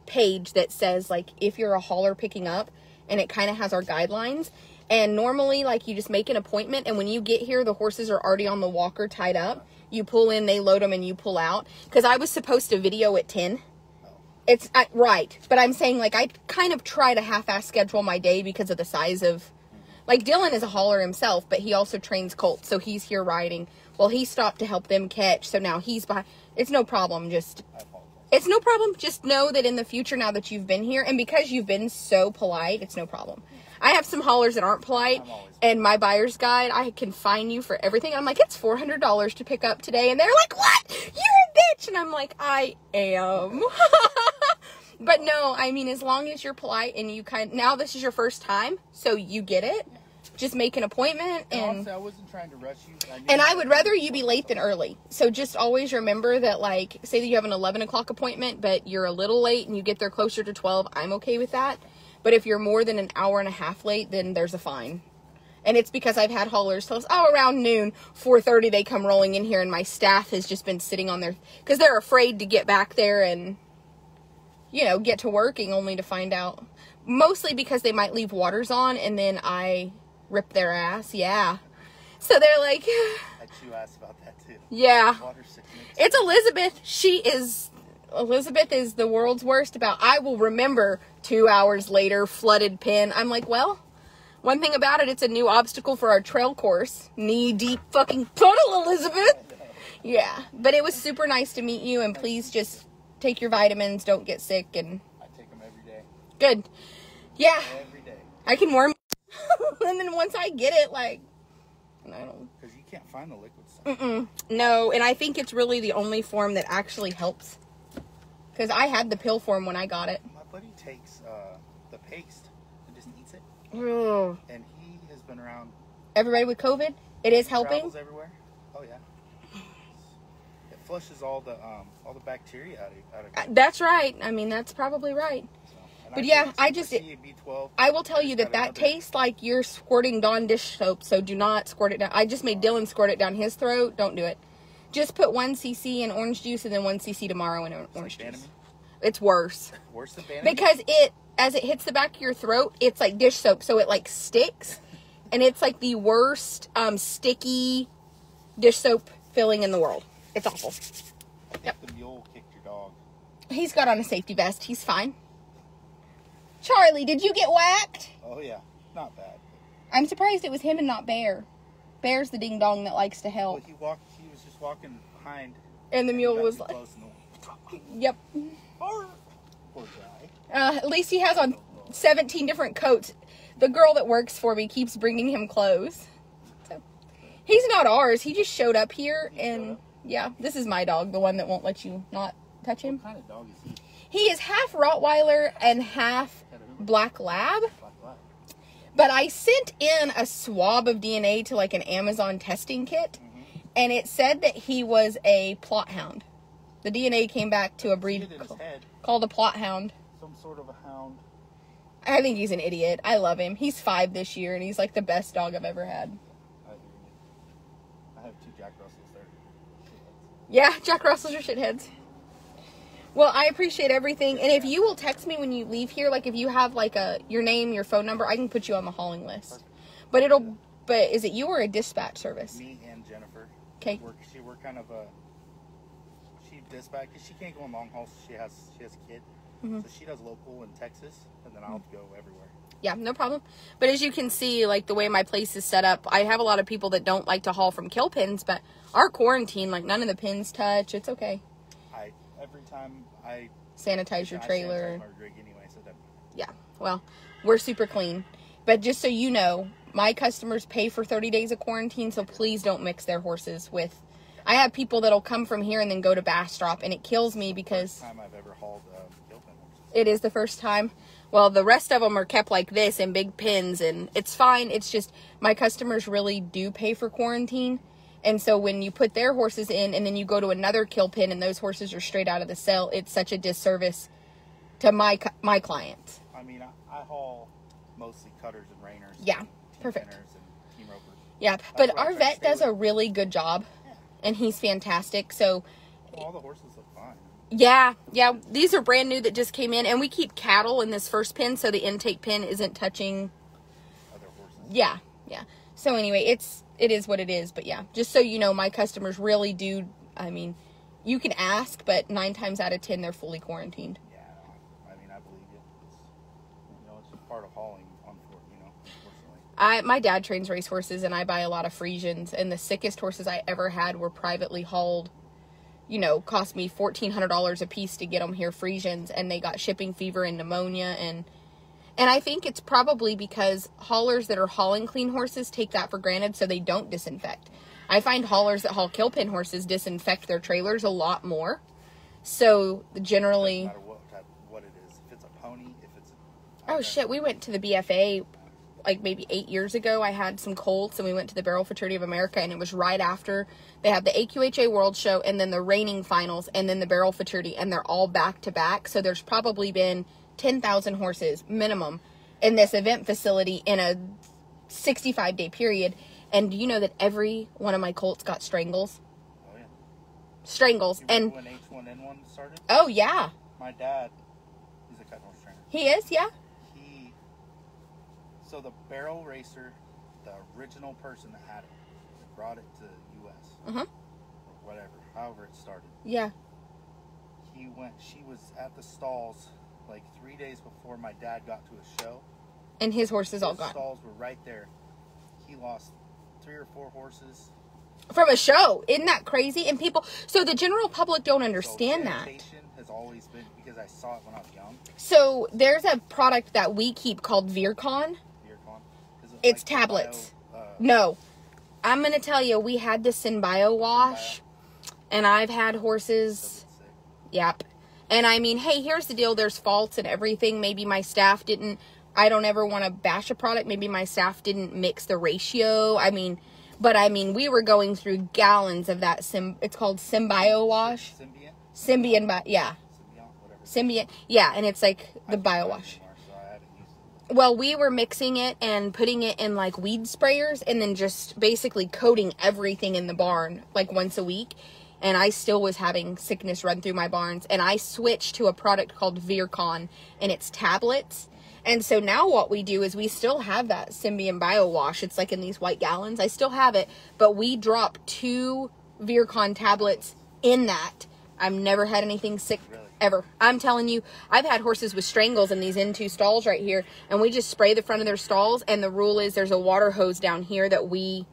page that says, like, if you're a hauler picking up, and it kind of has our guidelines. And normally, like, you just make an appointment, and when you get here, the horses are already on the walker tied up. You pull in, they load them, and you pull out. Because I was supposed to video at 10. It's, right. But I'm saying, like, I kind of try to half-ass schedule my day because of the size of... Like, Dylan is a hauler himself, but he also trains colts, so he's here riding. Well, he stopped to help them catch, so now he's behind. It's no problem, it's no problem. Just know that in the future, now that you've been here, and because you've been so polite, it's no problem. I have some haulers that aren't polite, and my buyer's guide, I can fine you for everything. I'm like, it's $400 to pick up today, and they're like, what? You're a bitch! And I'm like, I am. But no, I mean, as long as you're polite and you now this is your first time, so you get it. Just make an appointment, and honestly, I wasn't trying to rush you. And I would rather you be late than early. So just always remember that, like, say that you have an 11 o'clock appointment, but you're a little late and you get there closer to 12, I'm okay with that. But if you're more than an hour and a half late, then there's a fine. And it's because I've had haulers tell us, oh, around noon, 4:30, they come rolling in here, and my staff has just been sitting on their, because they're afraid to get back there and, you know, get to working, only to find out. Mostly because they might leave waters on, and then I rip their ass. Yeah. So they're like... I you asked about that, too. Yeah. Water sickness. It's Elizabeth. Elizabeth is the world's worst about, I will remember 2 hours later, flooded pen. I'm like, well, one thing about it, it's a new obstacle for our trail course. Knee-deep fucking puddle, Elizabeth. Yeah. But it was super nice to meet you, and please just take your vitamins, don't get sick, and... I take them every day. Good. Yeah. Every day. I can warm and then once I get it, like, I don't... Because you can't find the liquid stuff. No, and I think it's really the only form that actually helps. Because I had the pill form when I got it. My buddy takes the paste and just eats it. Ugh. And he has been around... Everybody with COVID? It is helping? Travels everywhere. Oh, yeah. It flushes all the bacteria out of it. That's right. I mean, that's probably right. But yeah, I will tell you that tastes like you're squirting Dawn dish soap, so do not squirt it down. I just made Dylan squirt it down his throat. Don't do it. Just put 1 cc in orange juice and then 1 cc tomorrow in orange juice. It's worse. Worse than Banamine? Because as it hits the back of your throat, it's like dish soap, so it like sticks. And it's like the worst sticky dish soap filling in the world. It's awful. Yep. The mule kicked your dog. He's got on a safety vest. He's fine. Charlie, did you get whacked? Oh, yeah. Not bad. I'm surprised it was him and not Bear. Bear's the ding dong that likes to Well, help. he was just walking behind. And the mule got was too like, close and yep. poor guy. At least he has on 17 different coats. The girl that works for me keeps bringing him clothes. So, he's not ours. He just showed up here, and yeah, this is my dog, the one that won't let you not touch him. What kind of dog is he? He is half Rottweiler and half Black Lab. Black lab. But I sent in a swab of DNA to like an Amazon testing kit, and it said that he was a plot hound. The DNA came back to a breed Hit in his head. called a plot hound. Some sort of a hound. I think he's an idiot. I love him. He's 5 this year, and he's like the best dog I've ever had. I hear you. I have 2 Jack Russells there. Yeah, Jack Russells are shitheads. Well, I appreciate everything, and if you will text me when you leave here, like if you have like your name, your phone number, I can put you on the hauling list. But is it you or a dispatch service? Me and Jennifer. Okay. We're kind of she dispatch, because she can't go on long hauls. She has a kid. Mm-hmm. So she does local in Texas, and then I'll go everywhere. Yeah, no problem. But as you can see, like the way my place is set up, I have a lot of people that don't like to haul from kill pens, but our quarantine, like none of the pins touch. It's okay. Every time I Sanitize your trailer. I sanitize my rig anyway, so that. Yeah, well, we're super clean. But just so you know, my customers pay for 30 days of quarantine, so please don't mix their horses with. I have people that'll come from here and then go to Bastrop, and it kills me because. First time I've ever hauled kill pen horses. It is the first time. Well, the rest of them are kept like this in big pins, and it's fine. It's just my customers really do pay for quarantine. And so when you put their horses in and then you go to another kill pen and those horses are straight out of the cell, it's such a disservice to my clients. I mean, I haul mostly cutters and reiners. Yeah, and perfect. team pinners and team ropers. Yeah, but our vet does a really good job, and he's fantastic. So, Well, all the horses look fine. yeah, these are brand new that just came in, and we keep cattle in this first pen, so the intake pen isn't touching. Other horses. Yeah. So anyway, it is what it is. But yeah, just so you know, my customers really do. I mean, you can ask, but 9 times out of 10, they're fully quarantined. Yeah, I mean, I believe you. It's just part of hauling, unfortunately. My dad trains racehorses, and I buy a lot of Friesians, and the sickest horses I ever had were privately hauled. Cost me $1,400 a piece to get them here, Friesians, and they got shipping fever and pneumonia, and I think it's probably because haulers that are hauling clean horses take that for granted, so they don't disinfect. I find haulers that haul kill pen horses disinfect their trailers a lot more. So generally, No matter what it is, if it's a pony, if it's oh shit, we went to the BFA like maybe 8 years ago. I had some colts, and we went to the Barrel Fraternity of America, and it was right after they had the AQHA World Show, and then the reining finals, and then the Barrel Fraternity, and they're all back to back. So there's probably been 10,000 horses minimum in this event facility in a 65-day period. And do you know that every one of my colts got strangles? Oh yeah. Strangles. You And remember when H1N1 started? oh yeah, My dad, he's a cut horse trainer. he is. Yeah. So the barrel racer, the original person that had it, that brought it to the U.S. Uh-huh. Or whatever, however it started. Yeah. She was at the stalls like 3 days before my dad got to a show. And his horses all His gone stalls were right there. He lost 3 or 4 horses. from a show. Isn't that crazy? And people, so the general public don't understand So that. sanitation has always been, because I saw it when I was young. So there's a product that we keep called Veercon. It's like tablets. No. I'm going to tell you, we had the Synbio wash, and I've had horses. Yep. And I mean, hey, here's the deal. There's faults and everything. Maybe my staff didn't, I don't ever want to bash a product. Maybe my staff didn't mix the ratio. But we were going through gallons of that. It's called Synbio wash. Symbiont, yeah. Symbiont, yeah. And it's like the bio wash. Well, we were mixing it and putting it in like weed sprayers and then just basically coating everything in the barn like once a week. And I still was having sickness run through my barns. And I switched to a product called Veercon, and it's tablets. And so now what we do is we still have that Symbiont Bio Wash. It's like in these white gallons. I still have it, but we drop 2 Veercon tablets in that. I've never had anything sick ever. I'm telling you, I've had horses with strangles in these N2 stalls right here, and we just spray the front of their stalls, and the rule is there's a water hose down here that we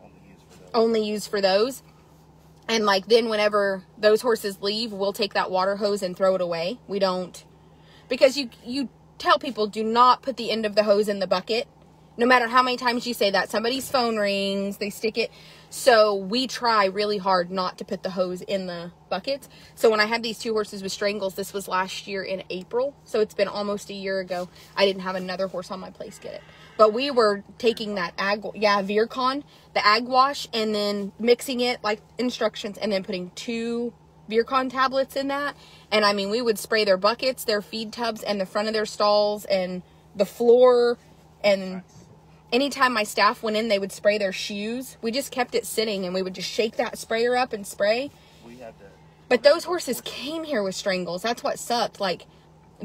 only use for those. And like then whenever those horses leave, we'll take that water hose and throw it away. We don't, because you tell people, do not put the end of the hose in the bucket. No matter how many times you say that, somebody's phone rings, they stick it. So we try really hard not to put the hose in the buckets. So when I had these 2 horses with strangles, this was last year in April. So it's been almost a year ago. I didn't have another horse on my place get it. But we were taking that Veercon, the ag wash, and then mixing it like instructions, and then putting 2 Veercon tablets in that. And I mean, we would spray their buckets, their feed tubs, and the front of their stalls, and the floor. And anytime my staff went in, they would spray their shoes. We just kept it sitting, and we would just shake that sprayer up and spray. But those horses came here with strangles. That's what sucked. Like,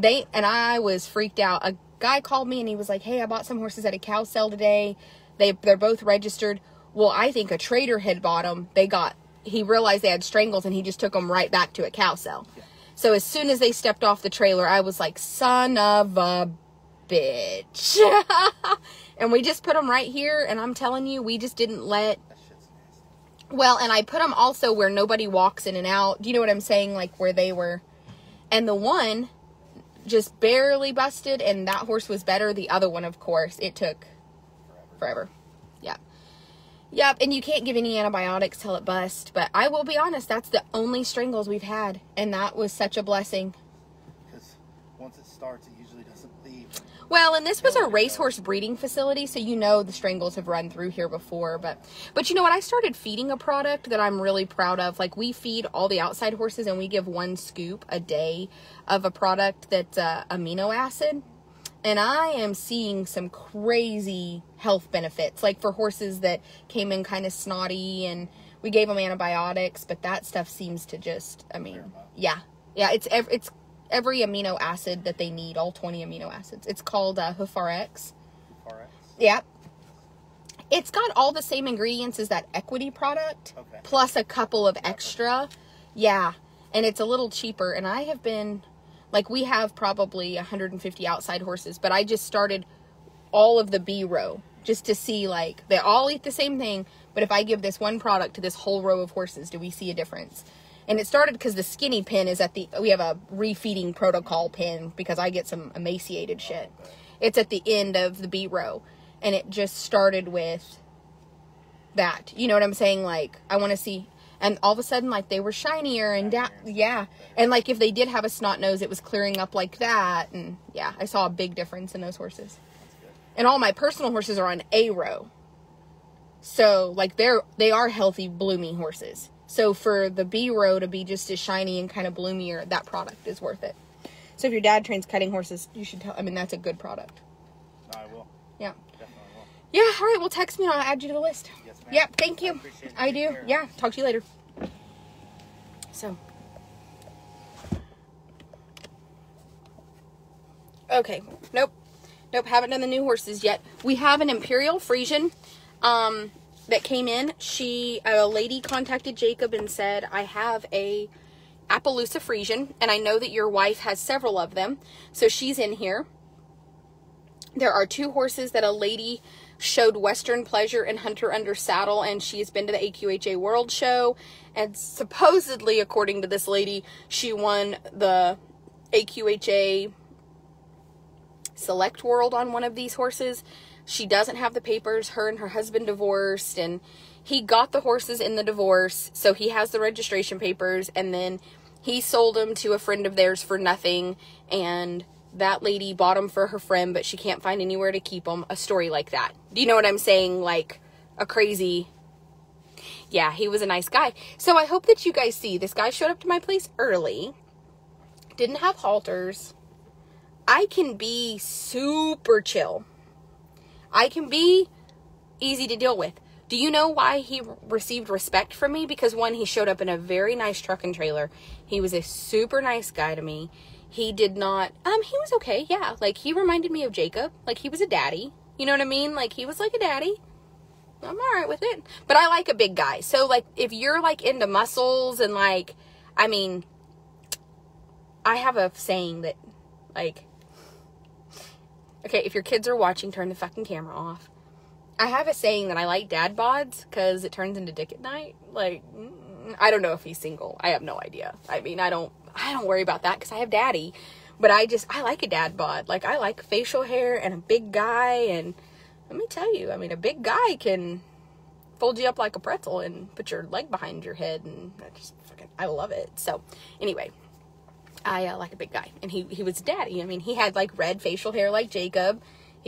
I was freaked out. A guy called me, and he was like, hey, I bought some horses at a cow sale today. They're both registered. Well, I think a trader had bought them. He realized they had strangles, and he just took them right back to a cow sale. Yeah. So as soon as they stepped off the trailer, I was like, son of a bitch. And we just put them right here, and I'm telling you, we just didn't let... Well, and I put them also where nobody walks in and out. Do you know what I'm saying? Like where they were... And the one just barely busted, and that horse was better. The other one, of course, it took forever. Yeah. Yep, and you can't give any antibiotics till it busts. But I will be honest, that's the only strangles we've had, and that was such a blessing. Because once it starts, it usually doesn't leave. Well, and this was a racehorse breeding facility, so you know the strangles have run through here before. But you know what? I started feeding a product that I'm really proud of. Like, we feed all the outside horses, and we give 1 scoop a day of a product that's amino acid. And I am seeing some crazy health benefits, like for horses that came in kind of snotty, and we gave them antibiotics, but that stuff seems to just, I mean, yeah, it's every amino acid that they need, all 20 amino acids. It's called HoofRx. Yeah. It's got all the same ingredients as that Equity product, plus a couple of extra. Yeah, and it's a little cheaper, and I have been... Like, we have probably 150 outside horses, but I just started all of the B row just to see, like, they all eat the same thing, but if I give this one product to this whole row of horses, do we see a difference? And it started because the skinny pin is we have a refeeding protocol pin because I get some emaciated shit. It's at the end of the B row, and it just started with that. You know what I'm saying? Like, I want to see... And all of a sudden, like, they were shinier and down. Yeah. And, like, if they did have a snot nose, it was clearing up like that. And, yeah, I saw a big difference in those horses. And all my personal horses are on A row. So, like, they are healthy, bloomy horses. So, for the B row to be just as shiny and kind of bloomier, that product is worth it. So, if your dad trains cutting horses, you should that's a good product. No, I will. Yeah. Definitely will. Yeah, all right. Well, text me and I'll add you to the list. Yes, ma'am. Yep, thank you. I do. Care. Yeah, talk to you later. So. Okay. Nope, haven't done the new horses yet. We have an Imperial Frisian that came in. A lady contacted Jacob and said, I have a Appaloosa Frisian, and I know that your wife has several of them. So she's in here. There are 2 horses that a lady showed Western Pleasure and Hunter Under Saddle, and she has been to the AQHA World Show, and supposedly, according to this lady, she won the AQHA Select World on one of these horses. She doesn't have the papers. Her and her husband divorced, and he got the horses in the divorce, so he has the registration papers, and then he sold them to a friend of theirs for nothing, and that lady bought them for her friend, but she can't find anywhere to keep them. A story like that. Do you know what I'm saying? Like, a crazy... Yeah, he was a nice guy. So I hope that you guys see. This guy showed up to my place early. Didn't have halters. I can be super chill. I can be easy to deal with. Do you know why he received respect from me? Because, one, he showed up in a very nice truck and trailer. He was a super nice guy to me. He did not, he was okay, yeah. Like, he reminded me of Jacob. Like, he was a daddy. You know what I mean? Like, he was like a daddy. I'm alright with it. But I like a big guy. So, like, if you're, like, into muscles and, like, I mean, I have a saying that, like, okay, if your kids are watching, turn the fucking camera off. I have a saying that I like dad bods because it turns into dick at night. Like, I don't know if he's single. I have no idea. I mean, I don't worry about that because I have daddy. But I like a dad bod. Like, I like facial hair and a big guy. And let me tell you, I mean, a big guy can fold you up like a pretzel and put your leg behind your head. And I love it. So, anyway, I like a big guy. And he was daddy. I mean, he had, like, red facial hair like Jacob.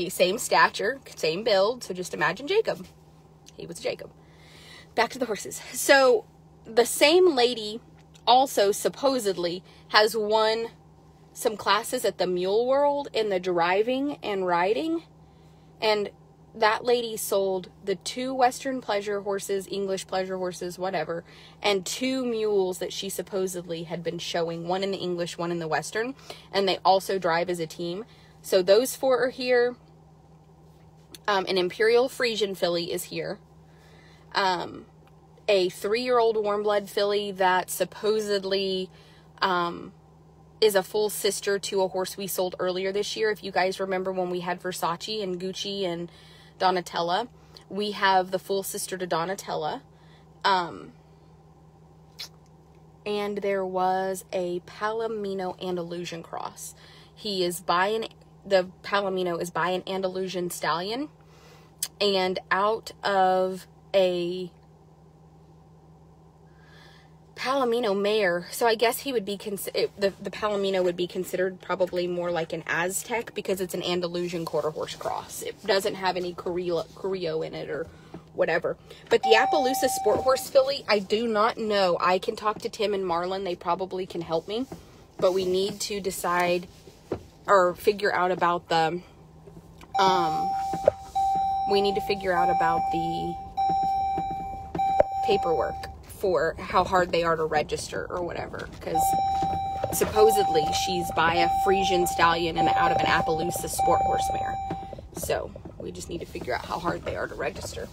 Same stature, same build. So, just imagine Jacob. He was Jacob. Back to the horses. So, the same lady also supposedly has won some classes at the Mule World in the driving and riding, and that lady sold the 2 Western pleasure horses, English pleasure horses, whatever, and 2 mules that she supposedly had been showing, one in the English, one in the Western, and they also drive as a team. So those 4 are here. An Imperial Frisian filly is here. A 3-year-old warm blood filly that supposedly is a full sister to a horse we sold earlier this year. If you guys remember when we had Versace and Gucci and Donatella, we have the full sister to Donatella. And there was a Palomino Andalusian cross. The Palomino is by an Andalusian stallion, and out of a Palomino mare. So I guess he would be the Palomino would be considered probably more like an Aztec because it's an Andalusian quarter horse cross. It doesn't have any Carrillo in it or whatever. But the Appaloosa Sport Horse filly, I do not know. I can talk to Tim and Marlon. They probably can help me. But we need to decide or figure out about the paperwork for how hard they are to register or whatever, because supposedly she's by a Frisian stallion and out of an Appaloosa sport horse mare. So we just need to figure out how hard they are to register.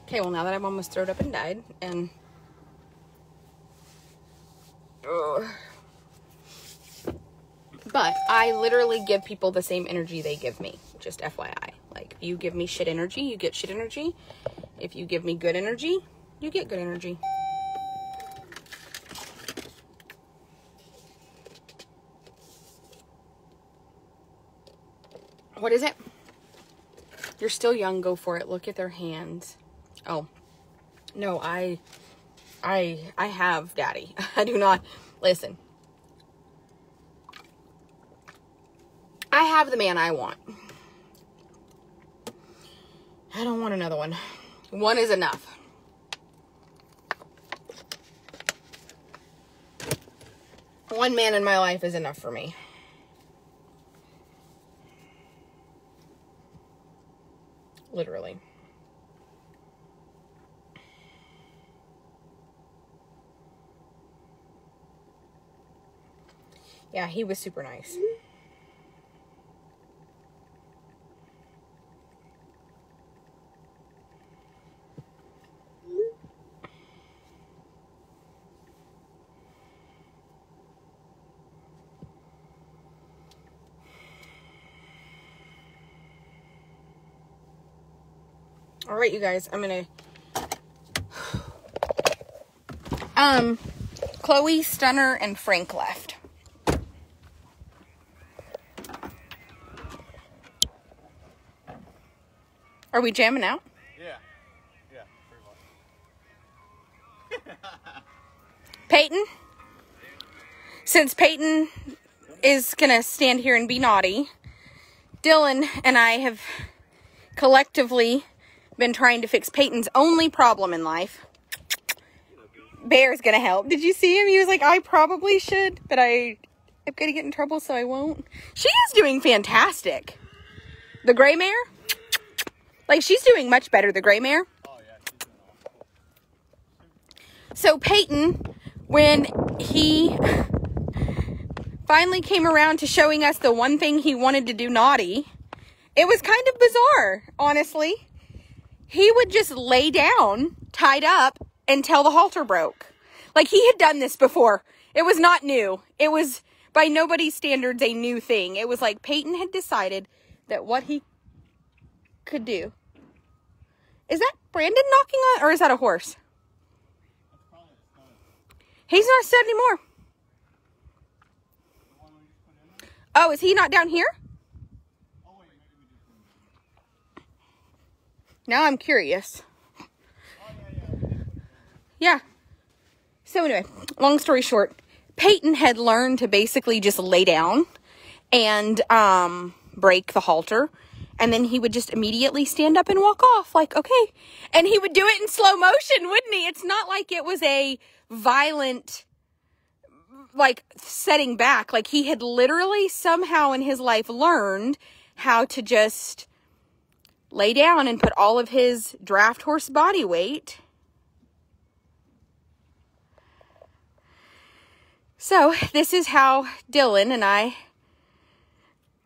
Okay, well, now that I'm almost thrown up and died, and but I literally give people the same energy they give me. Just FYI. Like, if you give me shit energy, you get shit energy. If you give me good energy, you get good energy. What is it? You're still young, go for it. Look at their hands. Oh. No, I have daddy. I do not. Listen. I have the man I want. I don't want another one. One is enough. One man in my life is enough for me. Literally. Yeah, he was super nice. All right, you guys, I'm gonna Chloe, Stunner, and Frank left. Are we jamming out? Yeah, pretty much. Peyton? Since Peyton is gonna stand here and be naughty, Dylan and I have collectively been trying to fix Peyton's only problem in life. Bear's gonna help. Did you see him? He was like, I probably should, but I'm gonna get in trouble, so I won't. She is doing fantastic. The gray mare? Like, she's doing much better, the gray mare. Oh, yeah, she's doing awesome. So Peyton, when he finally came around to showing us the one thing he wanted to do naughty, it was kind of bizarre, honestly. He would just lay down, tied up, until the halter broke. Like, he had done this before. It was not new. It was by nobody's standards, a new thing. It was like Peyton had decided that what he could do. Is that Brandon knocking on, or is that a horse? He's not set anymore. Oh, is he not down here? Now I'm curious. Yeah. So anyway, long story short, Peyton had learned to basically just lay down and break the halter. And then he would just immediately stand up and walk off like, okay. And he would do it in slow motion, wouldn't he? It's not like it was a violent, like, setting back. Like, he had literally somehow in his life learned how to just lay down and put all of his draft horse body weight. So this is how Dylan and I,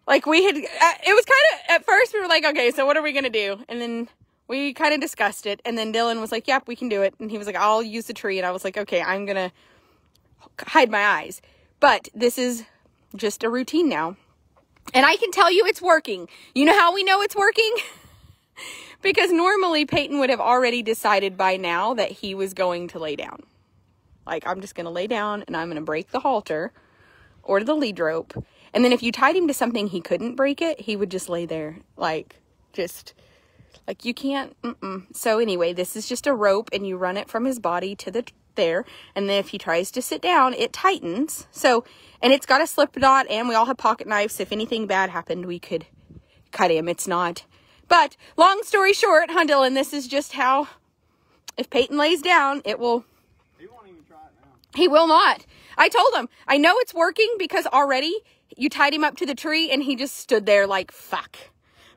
like, we had, it was kind of, at first we were like, okay, so what are we going to do? And then we kind of discussed it. And then Dylan was like, yep, we can do it. And he was like, I'll use the tree. And I was like, okay, I'm going to hide my eyes. But this is just a routine now. And I can tell you it's working. You know how we know it's working? Because normally Peyton would have already decided by now that he was going to lay down. Like, I'm just going to lay down and I'm going to break the halter or the lead rope. And then if you tied him to something he couldn't break it, he would just lay there. Like, just, like, you can't, So anyway, this is just a rope and you run it from his body to there. And then if he tries to sit down, it tightens. So, and it's got a slip knot and we all have pocket knives. So if anything bad happened, we could cut him. It's not. But long story short, Dylan, this is just how, if Peyton lays down, it will. He won't even try it now. He will not. I told him, I know it's working because already you tied him up to the tree and he just stood there like, fuck.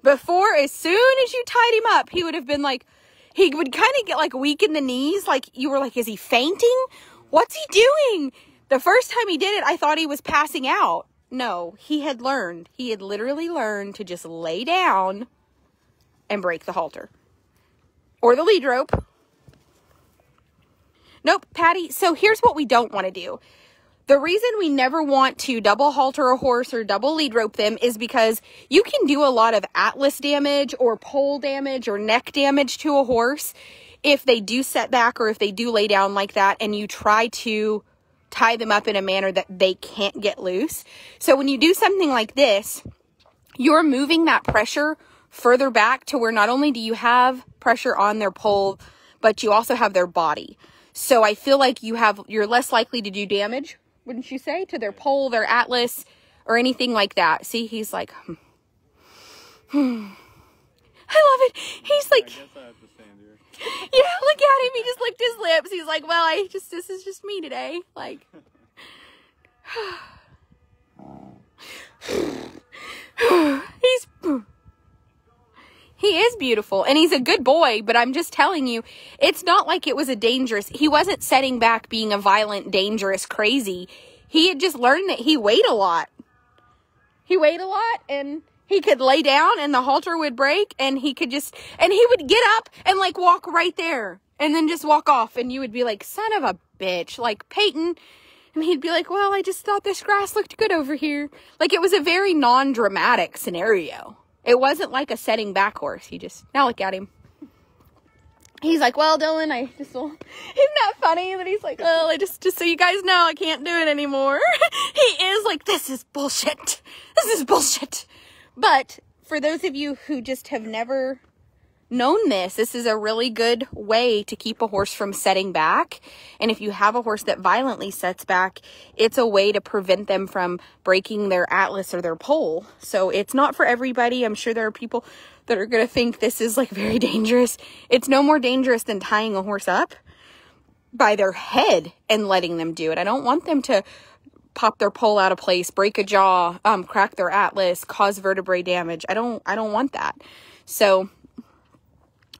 Before, as soon as you tied him up, he would have been like, he would kind of get like weak in the knees. Like you were like, is he fainting? What's he doing? The first time he did it, I thought he was passing out. No, he had learned. He had literally learned to just lay down and break the halter. Or the lead rope. Nope, Patty. So here's what we don't want to do. The reason we never want to double halter a horse or double lead rope them is because you can do a lot of atlas damage or pole damage or neck damage to a horse if they do set back or if they do lay down like that and you try to tie them up in a manner that they can't get loose. So when you do something like this, you're moving that pressure further back to where not only do you have pressure on their pole, but you also have their body. So I feel like you're less likely to do damage, wouldn't you say, to their pole, their atlas, or anything like that. See, he's like, I love it. He's like, I guess I have to stand here. Yeah, look at him. He just licked his lips. He's like, well, this is just me today. Like, he is beautiful and he's a good boy, but I'm just telling you, it's not like it was he wasn't setting back being a violent, dangerous, crazy. He had just learned that he weighed a lot. He weighed a lot and he could lay down and the halter would break and he would get up and like walk right there and then just walk off and you would be like, son of a bitch, like Peyton. And he'd be like, well, I just thought this grass looked good over here. Like it was a very non-dramatic scenario. It wasn't like a setting back horse. Now look at him. He's like, well, Dylan, isn't that funny? That he's like, well, just so you guys know, I can't do it anymore. He is like, this is bullshit. This is bullshit. But for those of you who just have never known this is a really good way to keep a horse from setting back. And if you have a horse that violently sets back, it's a way to prevent them from breaking their atlas or their pole. So it's not for everybody. I'm sure there are people that are going to think this is like very dangerous. It's no more dangerous than tying a horse up by their head and letting them do it. I don't want them to pop their pole out of place, break a jaw, crack their atlas, cause vertebrae damage. I don't want that. So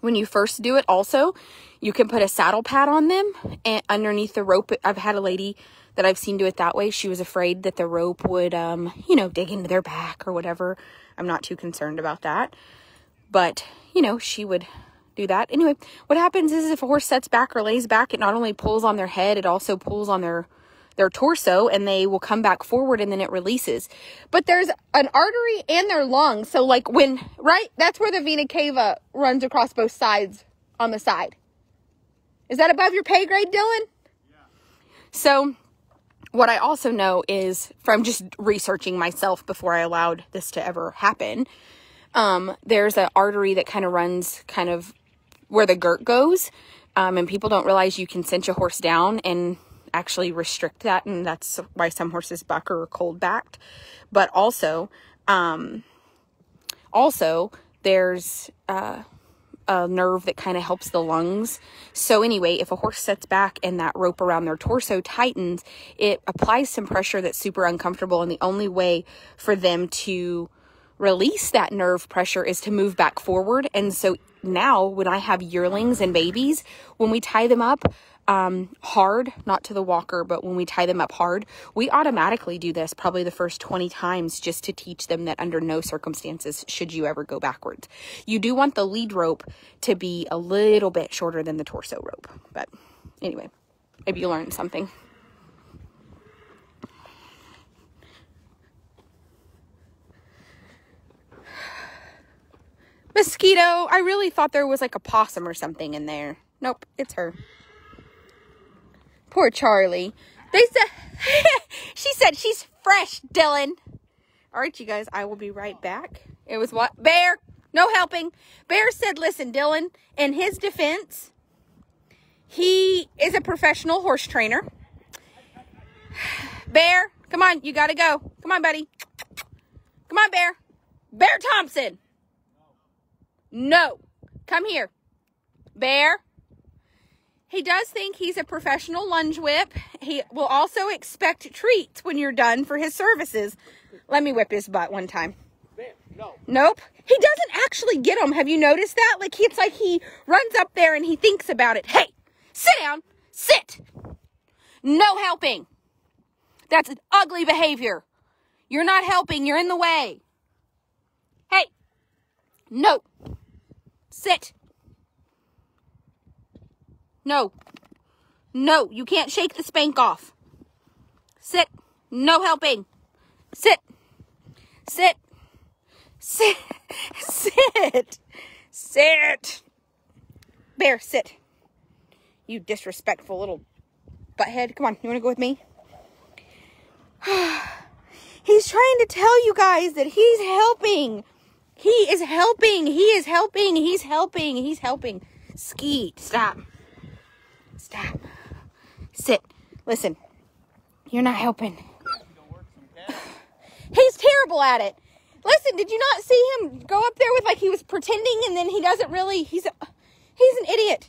when you first do it also, you can put a saddle pad on them and underneath the rope. I've had a lady that I've seen do it that way. She was afraid that the rope would, dig into their back or whatever. I'm not too concerned about that. But, she would do that. Anyway, what happens is if a horse sets back or lays back, it not only pulls on their head, it also pulls on their their torso, and they will come back forward, and then it releases. But there's an artery in their lungs. So like right? That's where the vena cava runs across both sides on the side. Is that above your pay grade, Dylan? Yeah. So what I also know is from just researching myself before I allowed this to ever happen, there's an artery that kind of runs kind of where the girt goes. And people don't realize you can cinch a horse down and actually restrict that. And that's why some horses buck or are cold backed. But also there's, a nerve that kind of helps the lungs. So anyway, if a horse sits back and that rope around their torso tightens, it applies some pressure that's super uncomfortable. And the only way for them to release that nerve pressure is to move back forward. And so now when I have yearlings and babies, when we tie them up hard, not to the walker, but when we tie them up hard, we automatically do this probably the first 20 times just to teach them that under no circumstances should you ever go backwards. You do want the lead rope to be a little bit shorter than the torso rope. But anyway, maybe you learned something. Mosquito. I really thought there was like a possum or something in there. Nope, it's her. Poor Charlie. They said, she said she's fresh, Dylan. All right, you guys, I will be right back. It was what? Bear, no helping. Bear said, listen, Dylan, in his defense, he is a professional horse trainer. Bear, come on, you got to go. Come on, buddy. Come on, Bear. Bear Thompson. No, come here. Bear. He does think he's a professional lunge whip. He will also expect treats when you're done for his services. Let me whip his butt one time. No. Nope. He doesn't actually get them. Have you noticed that? It's like he runs up there and he thinks about it. Hey, sit down. Sit. No helping. That's an ugly behavior. You're not helping. You're in the way. Hey. No. Sit. No. No, you can't shake the spank off. Sit. No helping. Sit. Sit. Sit. Sit. Sit. Bear, sit. You disrespectful little butthead. Come on, you want to go with me? He's trying to tell you guys that he's helping. He is helping. He is helping. He's helping. He's helping. Skeet, stop. Stop. Sit. Listen. You're not helping. He's terrible at it. Listen, did you not see him go up there with he was pretending and then he doesn't really, he's an idiot.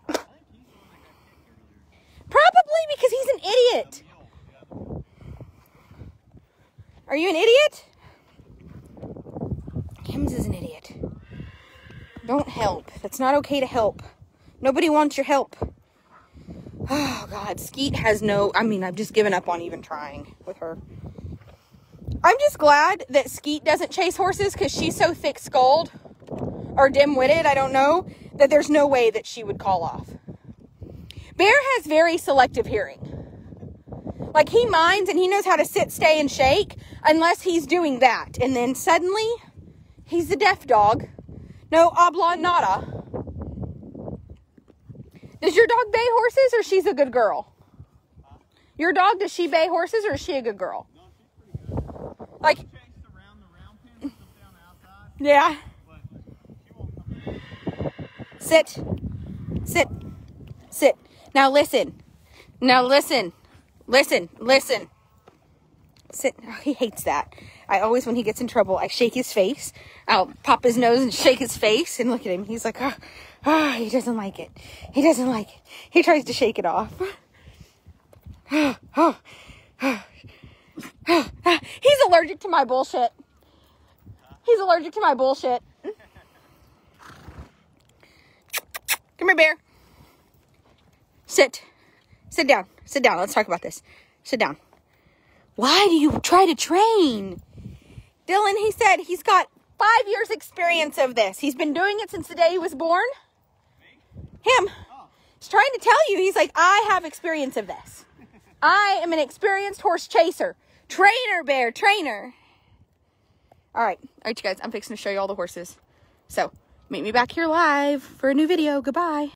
Probably because he's an idiot. Are you an idiot? Hims is an idiot. Don't help. That's not okay to help. Nobody wants your help. Oh, God. Skeet has I've just given up on even trying with her. I'm just glad that Skeet doesn't chase horses because she's so thick-skulled or dim-witted, I don't know, that there's no way that she would call off. Bear has very selective hearing. He minds and he knows how to sit, stay, and shake unless he's doing that. And then suddenly, he's a deaf dog. No habla nada. Does your dog bay horses or she's a good girl? Your dog, does she bay horses or is she a good girl? No, she's pretty good. She chased around the round pen, stuff down the outside. Yeah. But she won't come in. Sit. Sit. Sit. Now listen. Now listen. Listen. Listen. Sit. Oh, he hates that. I always, when he gets in trouble, I shake his face. I'll pop his nose and shake his face and look at him. He's like, he doesn't like it. He doesn't like it. He tries to shake it off. He's allergic to my bullshit. He's allergic to my bullshit. Come here, Bear. Sit. Sit down. Sit down. Let's talk about this. Sit down. Why do you try to train? Dylan, he said he's got 5 years experience of this. He's been doing it since the day he was born. Me? Him. Oh. He's trying to tell you. He's like, I have experience of this. I am an experienced horse chaser. Trainer, Bear, trainer. All right, you guys, I'm fixing to show you all the horses. So, meet me back here live for a new video. Goodbye.